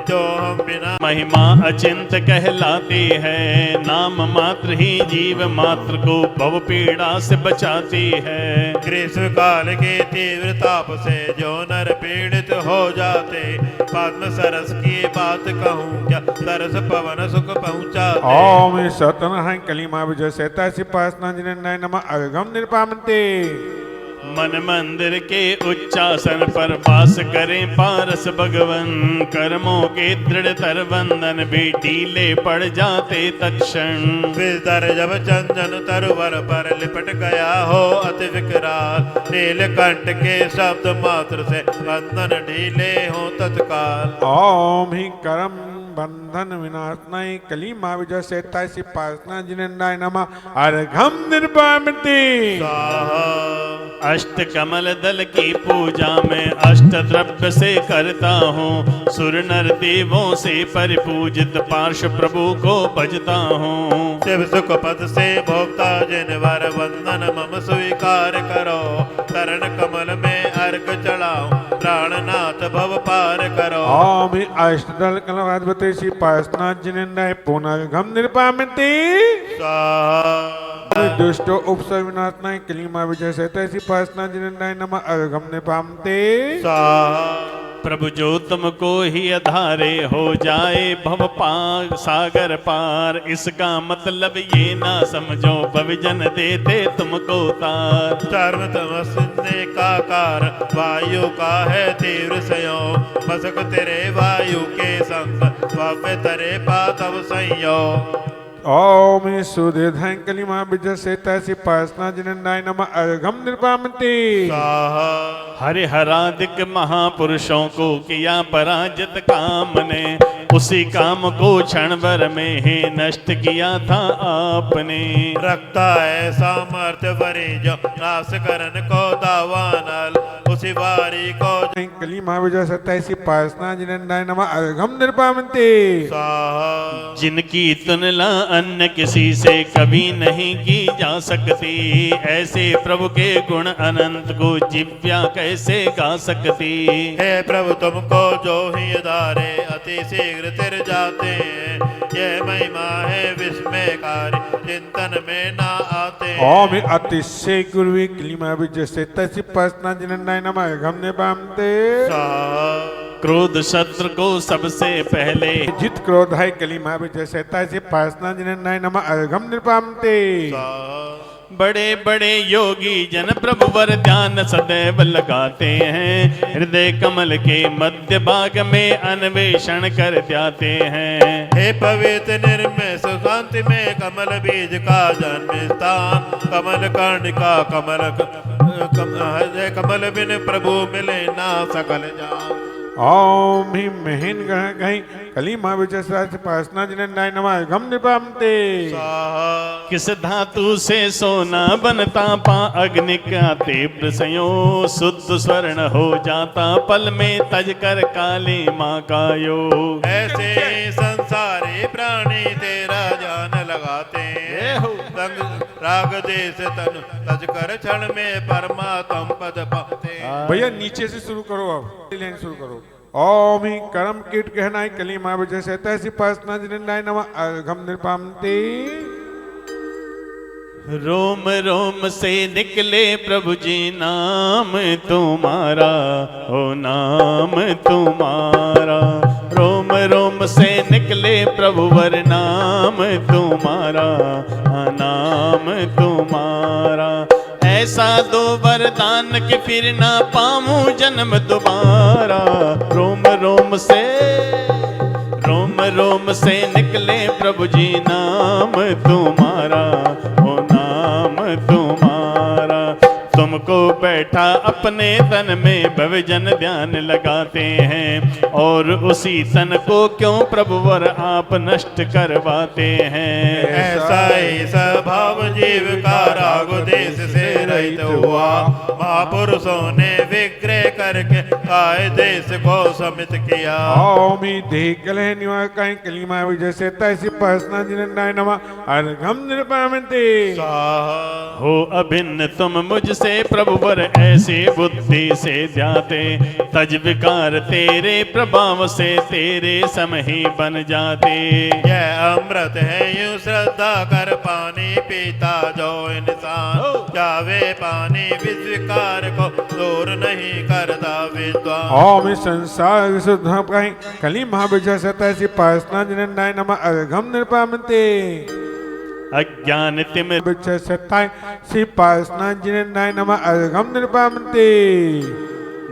जो हम बिना महिमा अचिंत कहलाती है। नाम मात्र ही जीव मात्र को भव पीड़ा से बचाती है। ग्रीष्म काल के तीव्र ताप से जो नर पीड़ित हो जाते। पद्म सरस की बात कहूँ क्या सरस पवन सुख पहुँचाते। ओम सतन कलिमा विजय सेताय श्री पासना जिनेन्द्राय नमः अर्घम निर्पामिति। मन मंदिर के उच्चासन पर वास करें पारस भगवन। कर्मों के दृढ़तर बंधन भी ढीले पड़ जाते तत्क्षण। विस्तर जब चंदन तरुवर पर लिपट गया हो अति विकराल। नीलकंठ के शब्द मात्र से बंधन ढीले हो तत्काल। ओम ही करम बंधन विनाशनाय कलिमा विजय सेताय श्री पासना जिनेन्द्राय नमः अर्घम निर्पामिति। अष्ट कमल दल की पूजा में अष्ट द्रव्य से करता हूँ। सुर नर देवों से परिपूजित पार्श प्रभु को भजता हूँ। शिव सुख पद से भोक्ता जिनवर वंदन मम स्वीकार करो। चरण कमल में अर्घ चढ़ाओ प्राणनाथ भव पार करो। ओम अष्टदल कलवाधिपति श्री पासना जिनेन्द्राय पुनर्घम निर्पामिति। दुष्टो उपसर्ग विनाशनाय कलिमा विजय सेताय श्री पासना जिनेन्द्राय नमः अर्घम निर्पामिति। प्रभु जो तुमको ही आधारे हो जाए भव पार सागर पार। इसका मतलब ये ना समझो भविजन देते तुमको तार। चर्म तमस्ने का कार वायु का है तीव्र संयोग। मसक तेरे वायु के संग भव्य तरे पातव संयोग। ओम सुदीर्घं कलिमा विजय से तैसी पासना जिनन्नाय नमः अर्घम निर्पामते स्वाहा हरिहरादिक महापुरुषों को किया पराजित काम ने, उसी काम को क्षण भर में ही नष्ट किया था आपने। रखता है सामर्थ्य वरी जो नाश करन को दावानल, उसी वारी को कलिमा विजय से तैसी पासना जिनन्नाय नमः अर्घम निर्पामते स्वाहा। जिनकी तुलना अन्य किसी से कभी नहीं की जा सकती, ऐसे प्रभु के गुण अनंत को जिव्या कैसे गा सकती। हे प्रभु तुमको जो ही धारे अति शीघ्र तिर जाते हैं, ये महिमा है विस्मयकारी चिंतन में ना आते। ओम अतिशय गुरुवी कलिमा विजय से तैसी पासना जिनन्नाय नमः अर्घम निर्पामते क्रोध शत्रु को सबसे पहले जित क्रोध है कलिमा विजय से तैसी पासना जिनन्नाय नमः अर्घम निर्पामते बड़े बड़े योगी जन प्रभु वर ध्यान सदैव लगाते हैं, हृदय कमल के मध्य भाग में अन्वेषण कर जाते हैं। हे पवित्र निर्मय सुशांति में कमल बीज का जन्म स्थान, कमल कर्ण का कमल बिन प्रभु मिले ना सकल जान। ओम ही महीन ग्रह गई कलिमा विजय से पासना जिनन्नाय नमः अर्घम निर्पामते किस धातु से सोना बनता पा अग्नि का तीव्र संयोग, शुद्ध स्वर्ण हो जाता पल में तज कर काली माँ का योग। ऐसे संसारी प्राणी तेरा जान लगाते हैं, संग राग देश तन तज कर क्षण में परमात्म पद पाते। भैया नीचे से शुरू करो, अब लाइन शुरू करो। ओम ही कर्म कीट कहनाई कलिमा विजय से तैसी पासना जिनन्नाय नमः अर्घम निर्पामते रोम रोम से निकले प्रभु जी नाम तुम्हारा, हो नाम तुम्हारा। रोम रोम से निकले प्रभु वर नाम तुम्हारा, नाम तुम्हारा। ऐसा दो वरदान के फिर ना पाऊं जन्म दोबारा। रोम रोम से निकले प्रभु जी नाम तुम्हारा, ओ नाम तुम्हारा। तुमको बैठा अपने तन में भवजन ध्यान लगाते हैं, और उसी तन को क्यों प्रभु वर आप नष्ट करवाते हैं। ऐसा ही स्वभाव जीव का राग देश से रहित हुआ, महापुरुषों ने विग्रह करके काय देश को समित किया। ओम ही देह कलह निवास कहीं कलिमा विजय से तैसी पासना जिनन्नाय नमः अर्घम निर्पामते हो अभिन्न तुम मुझसे प्रभु वर ऐसी बुद्धि से ध्याते, तज विकार तेरे प्रभाव से तेरे सम ही बन जाते। यह अमृत है यूं श्रद्धा कर पानी पीता जो इंसान, जावे पानी विस्विकार को दूर नहीं करता विद्वान। ओम संसार विशुद्ध कहीं कलिमा विजय से तैसी पासना जिनन्नाय नमः अर्घम निर्पामते अज्ञान तिम विजय से तैसी पासना जिनन्नाय नमः अर्घम निर्पामते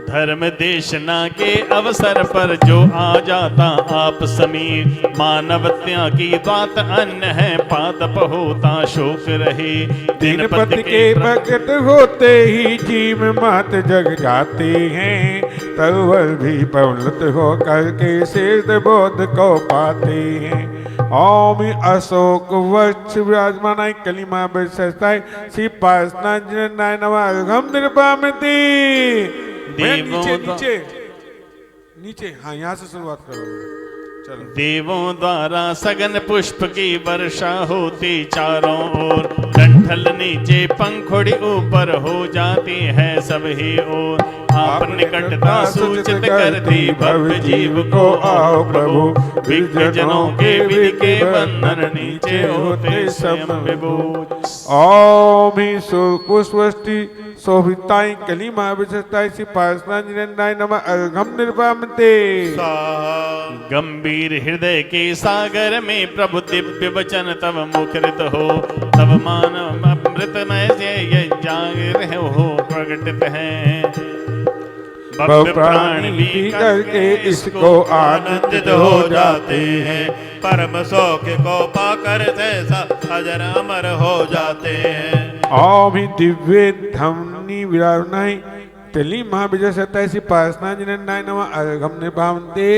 धर्म देशना के अवसर पर जो आ जाता आप समीर, मानवत्या की बात अन्य है पादप होता शोक रहे। दिन पति के प्रकट होते ही जीव मात जग जाते हैं, तरुवर भी पवनत हो करके शेष बोध को पाते हैं। ओम अशोक वृक्ष विराजमान कलिमा विशेषताएं श्री पासना जिनन्नाय नमः अर्घम निर्पामते नीचे नीचे नीचे हाँ यहाँ से शुरुआत करो। चलो। देवों द्वारा सघन पुष्प की वर्षा होती चारों ओर, डंठल नीचे पंखुड़ी ऊपर हो जाती है सब ही ओर। आप निकटता सूचित करती भव्य जीव को आओ प्रभु, विज्ञ जनों के विधि के बंधन नीचे होते स्वयं विभूत। ओम ही पुष्पष्टि शोभिताई कलिमा विशेषताई श्री पासना जिनन्नाय नमः अर्घम निर्पामते गंभीर हृदय के सागर में प्रभु दिव्य वचन तब मुखरित हो, तब मानव अमृतमय से ये जागर हो प्रकटित हैं। भव प्राणी भी करके इसको आनंदित हो जाते हैं। परम सौख्य को पाकर सहसा अजर अमर हो जाते हैं। ओम दिव्य धमनी विराजनाई तेली महाविजय सतासी पासना जिननाय नमः अर्घम निभावन्ते।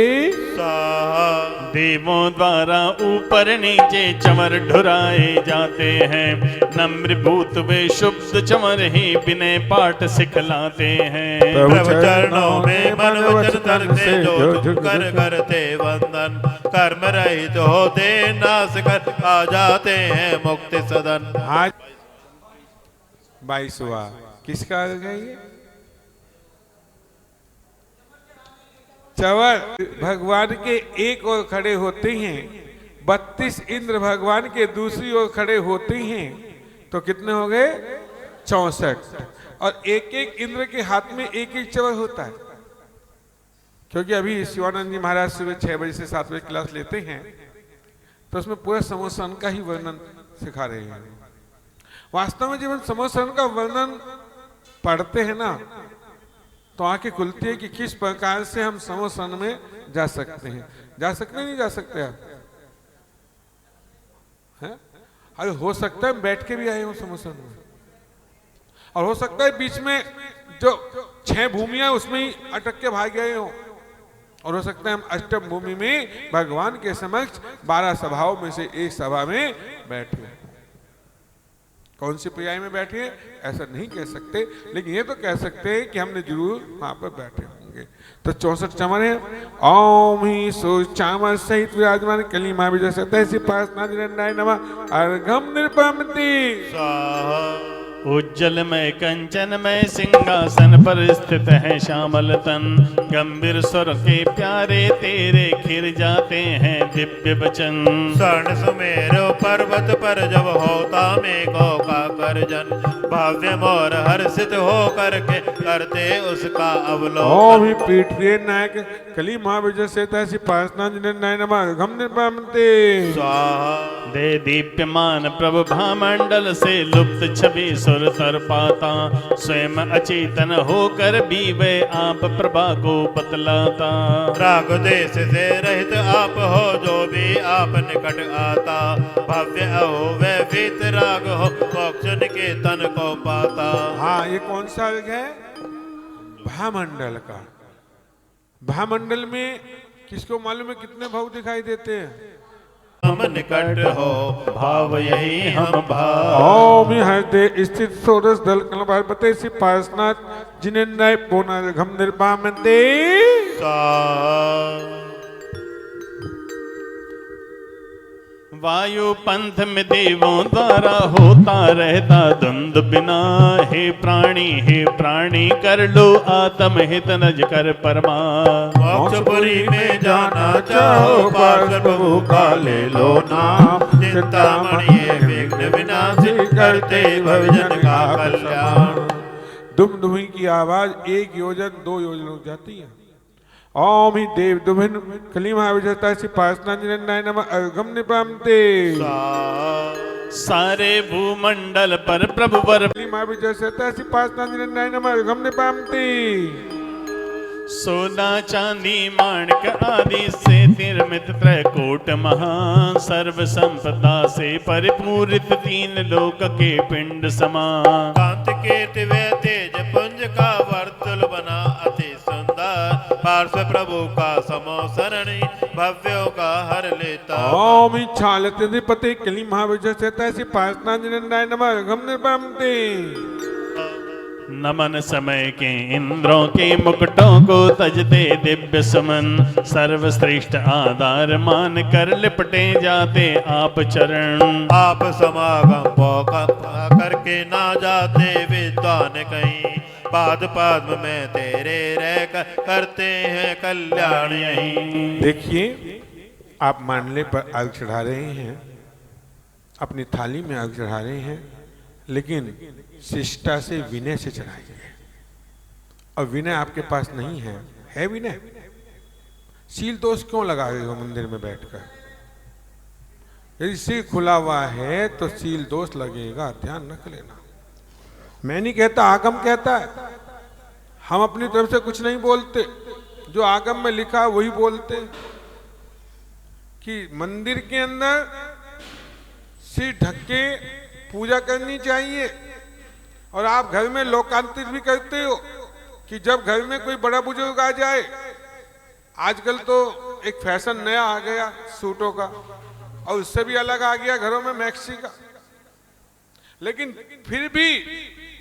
देवों द्वारा ऊपर नीचे चमर ढुराए जाते हैं। नम्र भूत वे शुद्ध चमर ही विनय पाठ सिखलाते हैं। प्रभु चरणों में मन वचन तन से जो झुककर करते वंदन। कर्म रहित होते नाश कर आ जाते हैं मुक्ति सदन। आज 22वां किसका अर्घ है ये? चवर भगवान के एक ओर खड़े होते हैं, 32 इंद्र भगवान के दूसरी ओर खड़े होते हैं, तो कितने हो गए? 64। और एक एक इंद्र के हाथ में एक एक चवर होता है। क्योंकि अभी शिवानंद जी महाराज सुबह 6 बजे से 7 बजे क्लास लेते हैं, तो उसमें पूरा समोसन का ही वर्णन सिखा रहे हैं। वास्तव में जब हम समोसन का वर्णन पढ़ते हैं ना, तो आंखें खुलती है कि किस प्रकार से हम समोसन में जा सकते हैं। जा सकते नहीं जा सकते आप? हैं? अरे हो सकता है बैठ के भी आए हो समोसन में, और हो सकता है बीच में जो 6 भूमियां उसमें ही अटक के भाग गए हो, और हो सकता है हम अष्टम भूमि में भगवान के समक्ष 12 सभाओं में से एक सभा में बैठे। कौन सी पर्याय में बैठे ऐसा नहीं कह सकते, लेकिन ये तो कह सकते हैं कि हमने जरूर वहां पर बैठे होंगे। तो 64 चमर है। ओम ही सो चामर सहित विराजमान कली महाविजय सतैसी पासना जिननाय नमः अर्घम निरपमति। उज्जलमय कंचनमय सिंहासन पर स्थित है श्यामल तन। गंभीर स्वर के प्यारे तेरे खिर जाते हैं दिव्य वचन। स्वर्ण सुमेरु पर्वत पर जब होता मेघों का गर्जन। भव्य मोर हर्षित हो करके करते उसका अवलोकन। ओम पीठिए नायक कली महाविजय सतैसी पासना जिननाय नमः अर्घम निरपमति। दे दीप्यमान प्रभु भामंडल से लुप्त छवि सुर तर पाता। स्वयं अचेतन होकर भी वे आप प्रभा को बतलाता। राग देश से रहित आप हो जो भी आप निकट आता। भव्य अहो वे वीत राग हो मोक्ष के तन को पाता। हाँ, ये कौन सा अर्घ है? भामंडल का। भामंडल में किसको मालूम है कितने भाव दिखाई देते हैं? हम निकट हो भाव यही हम भाव। ओम हृदय स्थित सोरस दल कलपते सी पासनाथ जिननाय पुनर्घम निर्पामन्ते। वायु पंथ में देवों द्वारा होता रहता द्वंद बिना। हे प्राणी कर लो आत्म हित नज कर परमा। मोक्षपुरी में जाना चाहो पार्षद प्रभु का ले लो नाम। चिंतामणि विघ्न विनाशी करते भवजन का कल्याण। दुम दुमी की आवाज 1 योजन 2 योजन हो जाती है। ओम ही देव दुभिन कली महाविजयता सी पासना जिननाय नमः अर्घम निपामते। सारे भूमंडल पर प्रभु वर कली महाविजयता सी पासना जिननाय नमः अर्घम निपामते। सोना चांदी माणक आदि से निर्मित त्रैकूट महा। सर्व संपदा से परिपूरित 3 लोक के पिंड समान। कांत के दिव्य तेज पुंज का वर्तुल बना अति सुंदर। पार्श्व प्रभु का समोसरणी भव्यों का हर लेता। ओम इच्छालते अधिपति कली महाविजय सतैसी पासना जिननाय नमः अर्घम निपामते। नमन समय के इंद्रों के मुकुटों को तजते दिव्य सुमन। सर्वश्रेष्ठ आधार मान कर लिपटे जाते आप चरण। आप समागम पौका करके ना जाते विद्वान कहीं। पाद पद्म में तेरे रहकर करते हैं कल्याण यहीं। देखिए, आप मांडले पर अर्घ चढ़ा रहे हैं, अपनी थाली में अर्घ चढ़ा रहे हैं, लेकिन शिष्टा से विनय से चढ़ाइए। और विनय आपके पास नहीं है विनय? सील दोष क्यों लगा रहे हो मंदिर में बैठकर? यदि सिर खुला हुआ है तो सील दोष लगेगा, ध्यान रख लेना। मैं नहीं कहता, आगम कहता है। हम अपनी तरफ से कुछ नहीं बोलते, जो आगम में लिखा वही बोलते कि मंदिर के अंदर सिर ढक के पूजा करनी चाहिए। और आप घर में लोकांतरित भी करते हो कि जब घर में कोई बड़ा बुजुर्ग आ जाए, आजकल तो एक फैशन नया आ गया सूटों का, और उससे भी अलग आ गया घरों में मैक्सी का, लेकिन फिर भी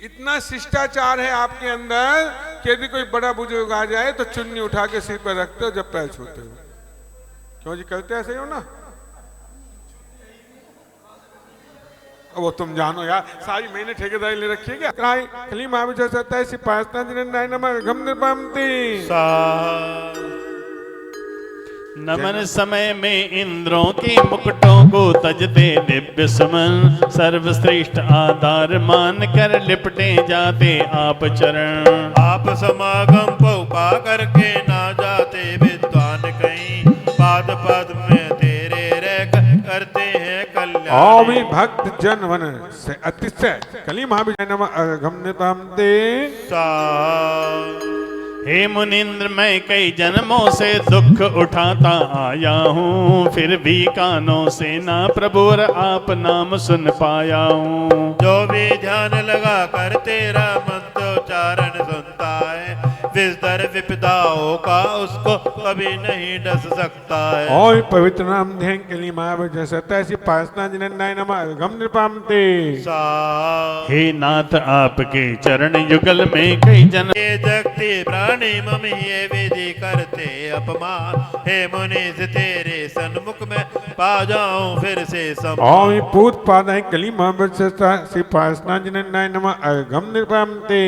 इतना शिष्टाचार है आपके अंदर कि यदि कोई बड़ा बुजुर्ग आ जाए तो चुन्नी उठा के सिर पर रखते हो जब पैर छूते हो। क्यों जी, करते ऐसे ही हो ना? वो तुम जानो यार, सारी महीने ठेकेदारी ले रखी है क्या? कली महाविजय सत्ता सिपासना जिन्हें नमः गम निपमती नमन समय में इंद्रों के मुकुटों को तजते दिव्य सुमन, सर्वश्रेष्ठ आधार मान कर लिपटे जाते आप चरण। आप समागम पा करके ना जाते विद्वान कहीं, पाद पद में तेरे रह करते हैं कल्याण। ओमी भक्त जन वन से अतिशय कली महाविजय नमः गम निपमती। हे मुनिंद्र, मैं कई जन्मों से दुख उठाता आया हूँ, फिर भी कानों से ना प्रभु और आप नाम सुन पाया हूँ। जो भी ध्यान लगा कर तेरा मंत्रोच्चारण सुनता है, विस्तर विपदाओं का उसको कभी नहीं डस सकता है। ओम पवित्र नाम ध्यान कली महाविजय सत्ता सिपासना जिन्हें नमः गम निपमती। हे नाथ, आपके चरण युगल में कई जन्म ये जगती प्राणी मम ये विधि करते अपमान, हे मुनीष तेरे सन्मुख में पा जाऊं फिर से ओम पूत पादाय कली महाविजय सत्ता सिपासना जिन्हें नमः गम निपमती।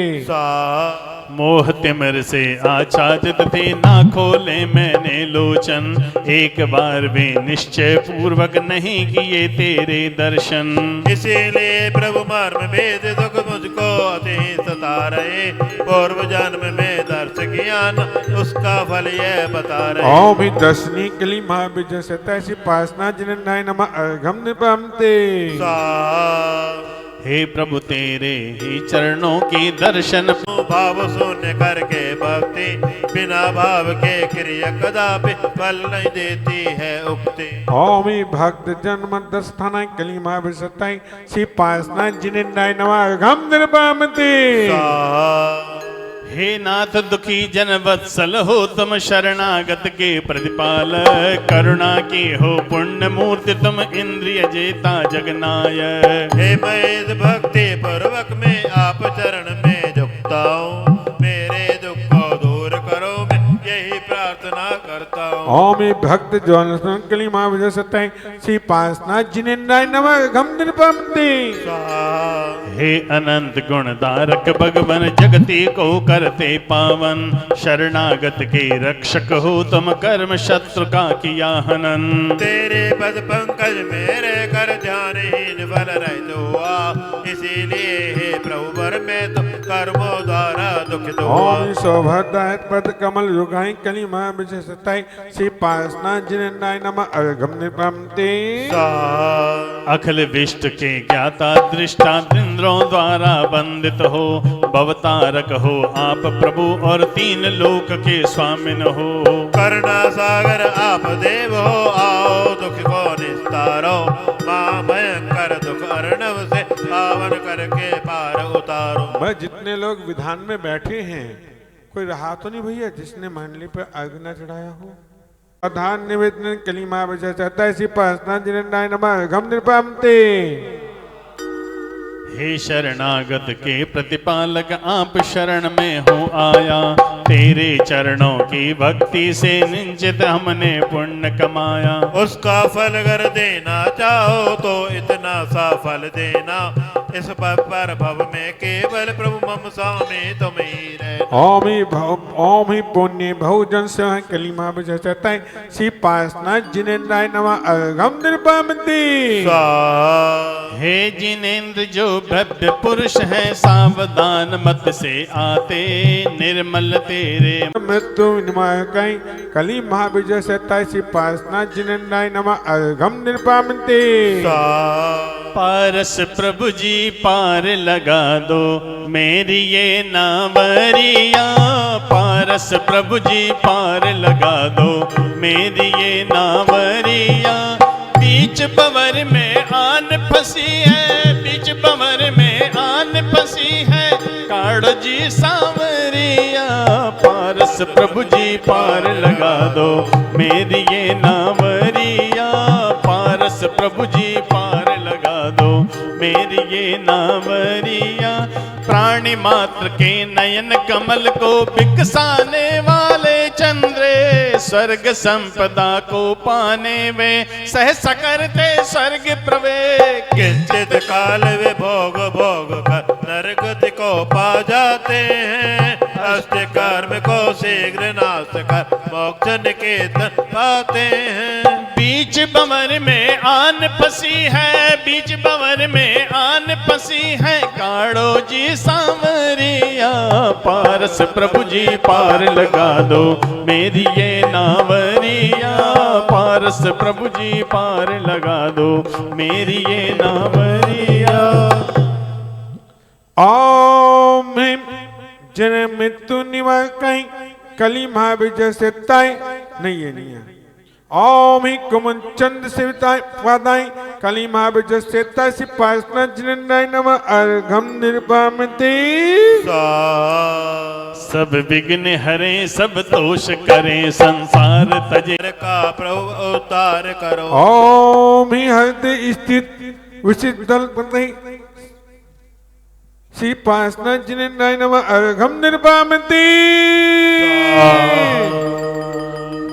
मोह तिमिर से आच्छादित थे, ना खोले मैंने लोचन, एक बार भी निश्चय पूर्वक नहीं किए तेरे दर्शन। इसीलिए प्रभु मर्म भेद दुख मुझको अति सता रहे, पूर्व जन्म में दर्श ज्ञान उसका फल यह बता रहे। ओम दर्शनी कली महाविजय सत्ता सिपासना जिन्हें नमः गम निपमती। हे प्रभु, तेरे ही चरणों की दर्शन भाव शून्य करके भक्ति, बिना भाव के क्रिया कदापि फल नहीं देती है उक्ति। ओम भक्त जन्म दस्थान कली महाविजय सत्ता सिपासना जिन्हें नमः गम निपमती। हे नाथ, दुखी जन वत्सल हो तुम, शरणागत के प्रतिपालक, करुणा की हो पुण्य मूर्ति तुम, इंद्रिय जेता जगनायक। हे मैं भक्ति पूर्वक में आप चरण में झुकता हूँ, मेरे दुख को दूर करो मैं यही प्रार्थना करता हूँ। ओम भक्त जन कली महाविजय सत्ता सिपासना जिन्हें नमः गम निपमती। हे अनंत गुणधारक भगवन, जगती को करते पावन, शरणागत के रक्षक हो तुम, कर्म शत्रु का किया हनन। तेरे पद पंकज मेरे कर ध्यानहीन बल रहित हुआ, इसीलिए हे प्रभु वर में तो कर्मों द्वारा दुखित हुआ। ओम सौभाग्य पद कमल युगाई कली महाविजय सत्ता सिपासना जिन्हें नमः गम निपमती। अखिल विष्ट के ज्ञाता दृष्टा इंद्रों द्वारा वंदित हो, भवतारक हो आप प्रभु और तीन लोक के स्वामिन हो। करुणा सागर आप देव हो, आओ दुख को निस्तारो, मां भयंकर दुख अर्णव से पावन करके पार उतारो। मैं जितने लोग विधान में बैठे हैं, कोई रहा तो नहीं भैया जिसने मंडली पर अर्घ न चढ़ाया हो? प्रधान निवेदन कली महाविजय सत्ता सिपासना जिन्हें नमः गम निपमती। हे शरणागत के प्रतिपालक, आप शरण में हो आया, तेरे चरणों की भक्ति से निश्चित हमने पुण्य कमाया। उसका फल अगर देना चाहो तो इतना सा फल देना, इस पर भव में केवल प्रभु मम स्वामी तुम ही रहना। ओम ही पुण्य बहुजन से कली महाविजय सत्ता सिपासना जिन्हें नमः गम निपमती। हे जिनेन्द्र जो भव्य पुरुष है, सावधान मत से आते, निर्मल ते तेरे मृत्यु विनिमय कहीं कली महाविजय 27 पासना जिनेन्द्राय नमः अर्घम निर्पामते। पारस प्रभु जी पार लगा दो मेरी ये नावरिया, पारस प्रभु जी पार लगा दो मेरी ये नावरिया। बीच बवर में आन फंसी है, बीच बवर में आन फंसी है, काढ़ो जी सांवरिया। पारस प्रभु जी पार लगा दो मेरी ये नावरिया, पारस प्रभु जी पार लगा दो मेरी ये नावरिया। प्राणी मात्र के नयन कमल को बिकसाने वाले चंद्रे, स्वर्ग संपदा को पाने वे सहसा करते स्वर्ग प्रवेश। किंचित काल वे भोग भोग कर नरगति को पा जाते हैं, अष्ट कर्म को शीघ्र नाश कर मोक्ष निकेतन पाते हैं। बीच बवर में आन फंसी है, बीच बवर में आन फंसी है, काढ़ो जी सांवरिया। पारस प्रभु जी पार लगा दो मेरी ये नावरिया, पारस प्रभु जी पार लगा दो मेरी ये नावरिया। ओम ह्रीं जन मृत्यु निवार कहीं कली महाविजय 27 नहीं ये नहीं है। ओम ही कुमन चंद सेविताय वादाई कली महाविजय 27 पासना जिनेन्द्राय नमः अर्घम निर्पामते। सब विघ्न हरे सब दोष करें संसार तजे का प्रभु अवतार करो। ओम ही हृदय स्थित विशिष्ट दल पति श्री पासना जिनेन्द्राय नमः अर्घम निर्पामते।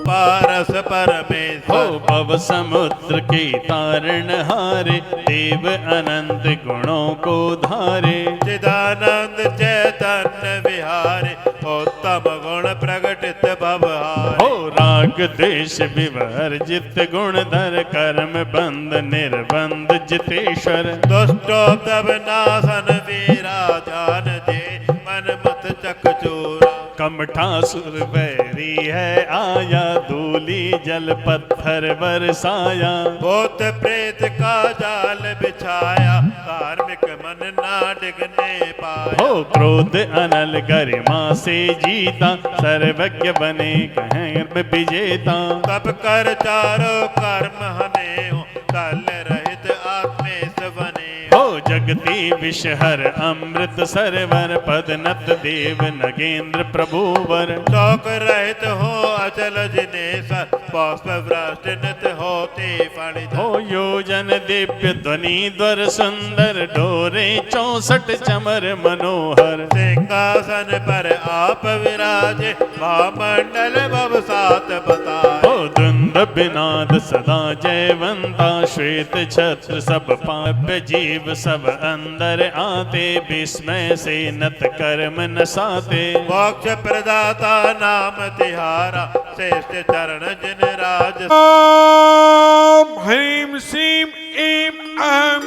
पारस परमेश्वर हो भव समुद्र के तारण हारे, देव अनंत गुणों को धारे। चिदानंद चैतन्य विहारे, उत्तम गुण प्रगटित भवहारे। हो राग देश विवर्जित गुणधर, कर्म बंध निर्बंध जितेश्वर। दुष्टो तब नासन वीरा, ध्यान दे मन मत चकचूरा। कमठासुर बैरी है आया, धूली जल पत्थर बरसाया। भूत प्रेत का जाल बिछाया, कार्मिक मन ना डिगने पाया। हो क्रोध अनल गरिमा से जीता, सर्वज्ञ बने कहें विजेता। तब कर चारों कर्म हने हो, कल रहित आत्मेश बने हो जगती विषहर अमृत सरवर, पदनत देव नगेंद्र प्रभुवर। शोक रहित हो अचल जिनेश्वर, पुष्प भ्रष्ट नित होते फणिधर। हो योजन दिव्य ध्वनि द्वर सुंदर, डोरे 64 चमर मनोहर। सिंहासन पर आप विराजे, महामंडल भव सात बताए। हो द्वंद विनाद सदा जयवंता, श्वेत छत्र सब पाप्य जीव सब अंदर आते। विस्मय से नत कर्म नसाते, मोक्ष प्रदाता नाम तिहारा, श्रेष्ठ चरण जिन राज। ओम ह्रीं श्रीं ऐं अहं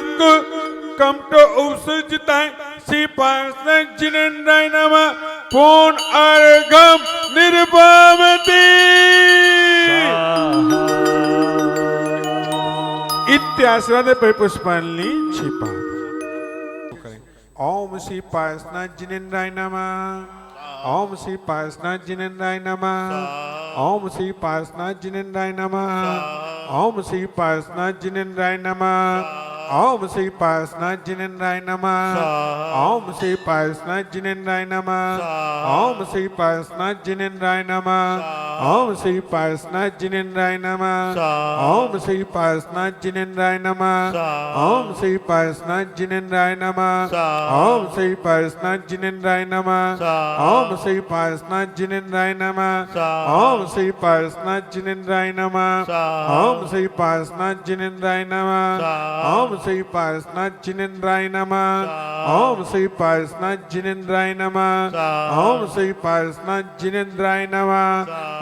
कम तो उपसर्जिताय श्री पासना जिनेन्द्राय नमः पूर्ण अर्घम निर्पामते। इत्याश्रद पुष्पांजलि छिपा। ओम श्री पासना जिनेन्द्राय नमः, ओम श्री पासना जिनेन्द्राय नमः, ओम श्री पासना जिनेन्द्राय नमः, ओम श्री पासना जिनेन्द्राय नमः, ओम श्री पासना जिनेन्द्राय नमः, ओम श्री पासना जिनेन्द्राय नमः, ओम श्री पासना जिनेन्द्राय नमः, ओम श्री पासना जिनेन्द्राय नमः, ओम श्री पासना जिनेन्द्राय नमः, ओम श्री पासना जिनेन्द्राय नमः, ओम श्री पासना जिनेन्द्राय नमः, ओम श्री पासना जिनेन्द्राय नमः, ओम श्री पासना जिनेन्द्राय नमः, ओम श्री पासना जिनेन्द्राय नमः, ओम श्री पासना जिनेन्द्राय नमः, ओम श्री पासना जिनेन्द्राय नमः, ओम श्री पासना जिनेन्द्राय नमः,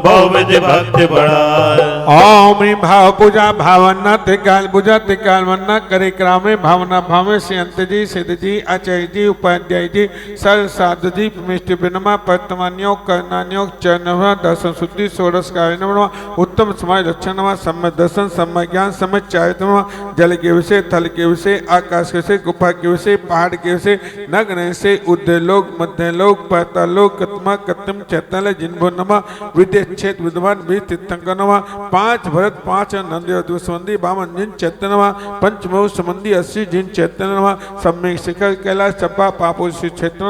बहुविध भक्ति बढ़ाए। ओम ह्रीं भाव पूजा भावना त्रिकाल पूजा त्रिकाल वन्ना करे क्रामे भावना भावे से अंत जी सिद्ध जी आचार्य जी उपाध्याय जी सर साधु जी मिष्ट बिनमा वर्तमान्योग कर्णान्योग चरणवा दर्शन शुद्धि षोडश कार्य उत्तम समय लक्षण सम्य दर्शन सम्य ज्ञान सम्य चारित्रमा जल के विषय थल के विषय आकाश के विषय गुफा के विषय पहाड़ के विषय नग्न से उद्यलोक मध्यलोक पातालोक कत्मा कत्म चैतन्य जिन्भो नमा विद्यक्षेत्र विद्वान भी तीर्थंकर नमा पांच भरत पांच नंदी दुष्मंदी बामन जिन चैतन्य पंचमो संबंधी 80 जिन चैतन्य सम्यक शिखर कैलाश चप्पा पापो श्री क्षेत्र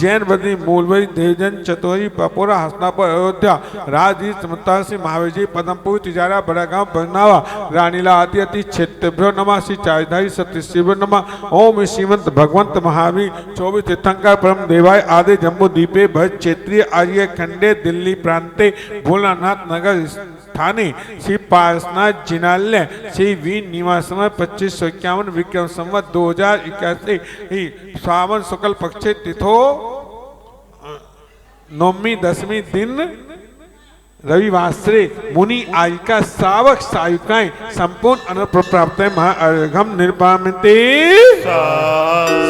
जैन बद्री मूलवरी देवजन चतुरी पपोरा हसनापुर अयोध्या राजगीर समता से महावीर जी पदमपुर तिजारा बड़ागांव बरनावा रानीला आदि अति क्षेत्रभ्यो नमा श्री चारधारी सत्य शिव नमा ओम श्रीमंत भगवंत महावीर 24 तीर्थंकर परम देवाय आदि जम्बू द्वीपे भज क्षेत्रीय आर्य खंडे दिल्ली प्रांते भोलानाथ नगर थाने श्री पारसनाथ जिनालय श्री वीर निवास 2551 विक्रम संवत 2081 श्रावण शुक्ल पक्ष तिथो नवमी दसवीं दिन रविवासरे मुनि आयिका श्रावक सायुकाएं संपूर्ण अन्न प्राप्त महाअर्घम निर्पामिते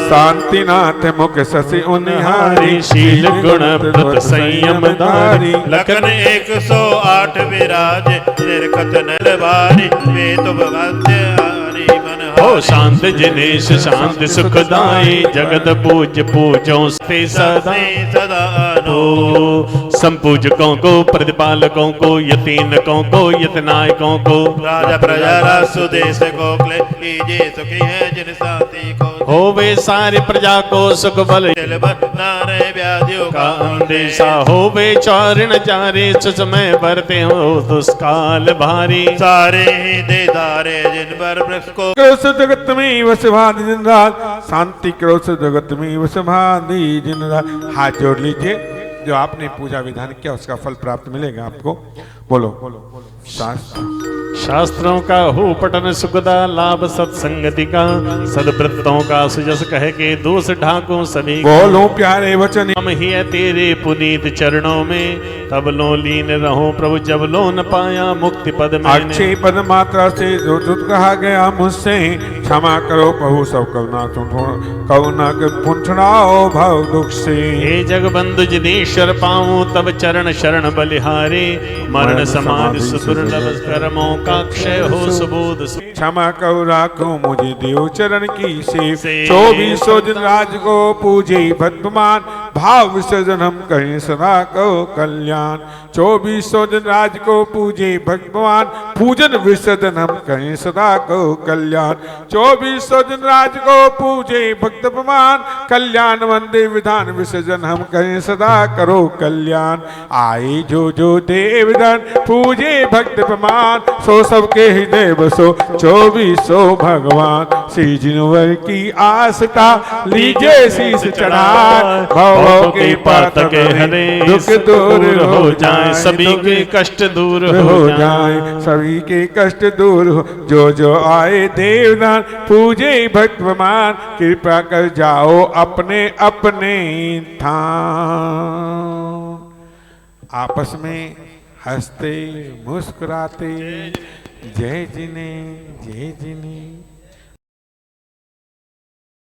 शांतिनाथ मुख शशि उनिहारी शील गुण प्रत संयम धारी लखन 108 विराज निर्खत नरवारी वे तो भगवते हरि मन हो शांत जिनेश शांत सुखदाई जगत पूज पूजो से सदा हो संपूजकों को प्रतिपालकों को यतीनकों को यतनायकों को राजा प्रजा सुदेश को कीजिए सुखी है जिन साथी को हो वे सारी प्रजा को सुख बल नारे व्याधियों का अंदेशा हो वे चारण चारे सुसमय बरते हो दुष्काल भारी सारे ही देदारे जिन पर वृक्ष को जगत में वसभादि दिन रात शांति करो जगत में वसभादि दिन रात। हाथ जोड़ लीजिए, जो आपने पूजा विधान किया उसका फल प्राप्त मिलेगा आपको। बोलो शास्त्रों का हो पठन सुखदा लाभ सत्संगति का सदवृत्तों का सुजस कह के दोष ढाको सभी बोलो प्यारे वचन हम ही है तेरे पुनीत चरणों में तब लो लीन रहो प्रभु जब लो न पाया मुक्ति पद में अच्छी पद मात्रा से जो तुझ कहा गया मुझसे क्षमा करो प्रभु सब करुणा पुंछड़ाओ भव दुख से। हे जगबंधु जिनेश्वर पाऊं तब चरण शरण बलिहारे मरण समान सुदुर्लभ कर्मों का क्षय हो सुबोध क्षमा करो राखो मुझे देव चरण की से 24 दिन राज को पूजे भद्रमान भाव विसर्जन हम कहें सदा करो कल्याण। 24 दिन राज को पूजे भगवान पूजन विसर्जन हम कहें सदा करो कल्याण। 24 दिन राज को पूजे भक्त प्रमाण कल्याण वंदे विधान विसर्जन हम कहें सदा करो कल्याण। आए जो देवदान पूजे भक्त प्रमाण सो सबके हृदय बसो 24 भगवान श्री जिनवर की आस्था लीजिए शीश चढ़ाए भवों के पातक हरे दुख दूर हो जाए सभी के कष्ट दूर हो जाए सभी के कष्ट दूर हो जो आए देवदान पूजे भक्त प्रमाण कृपा कर जाओ अपने अपने थान। आपस में हंसते मुस्कुराते जय जिने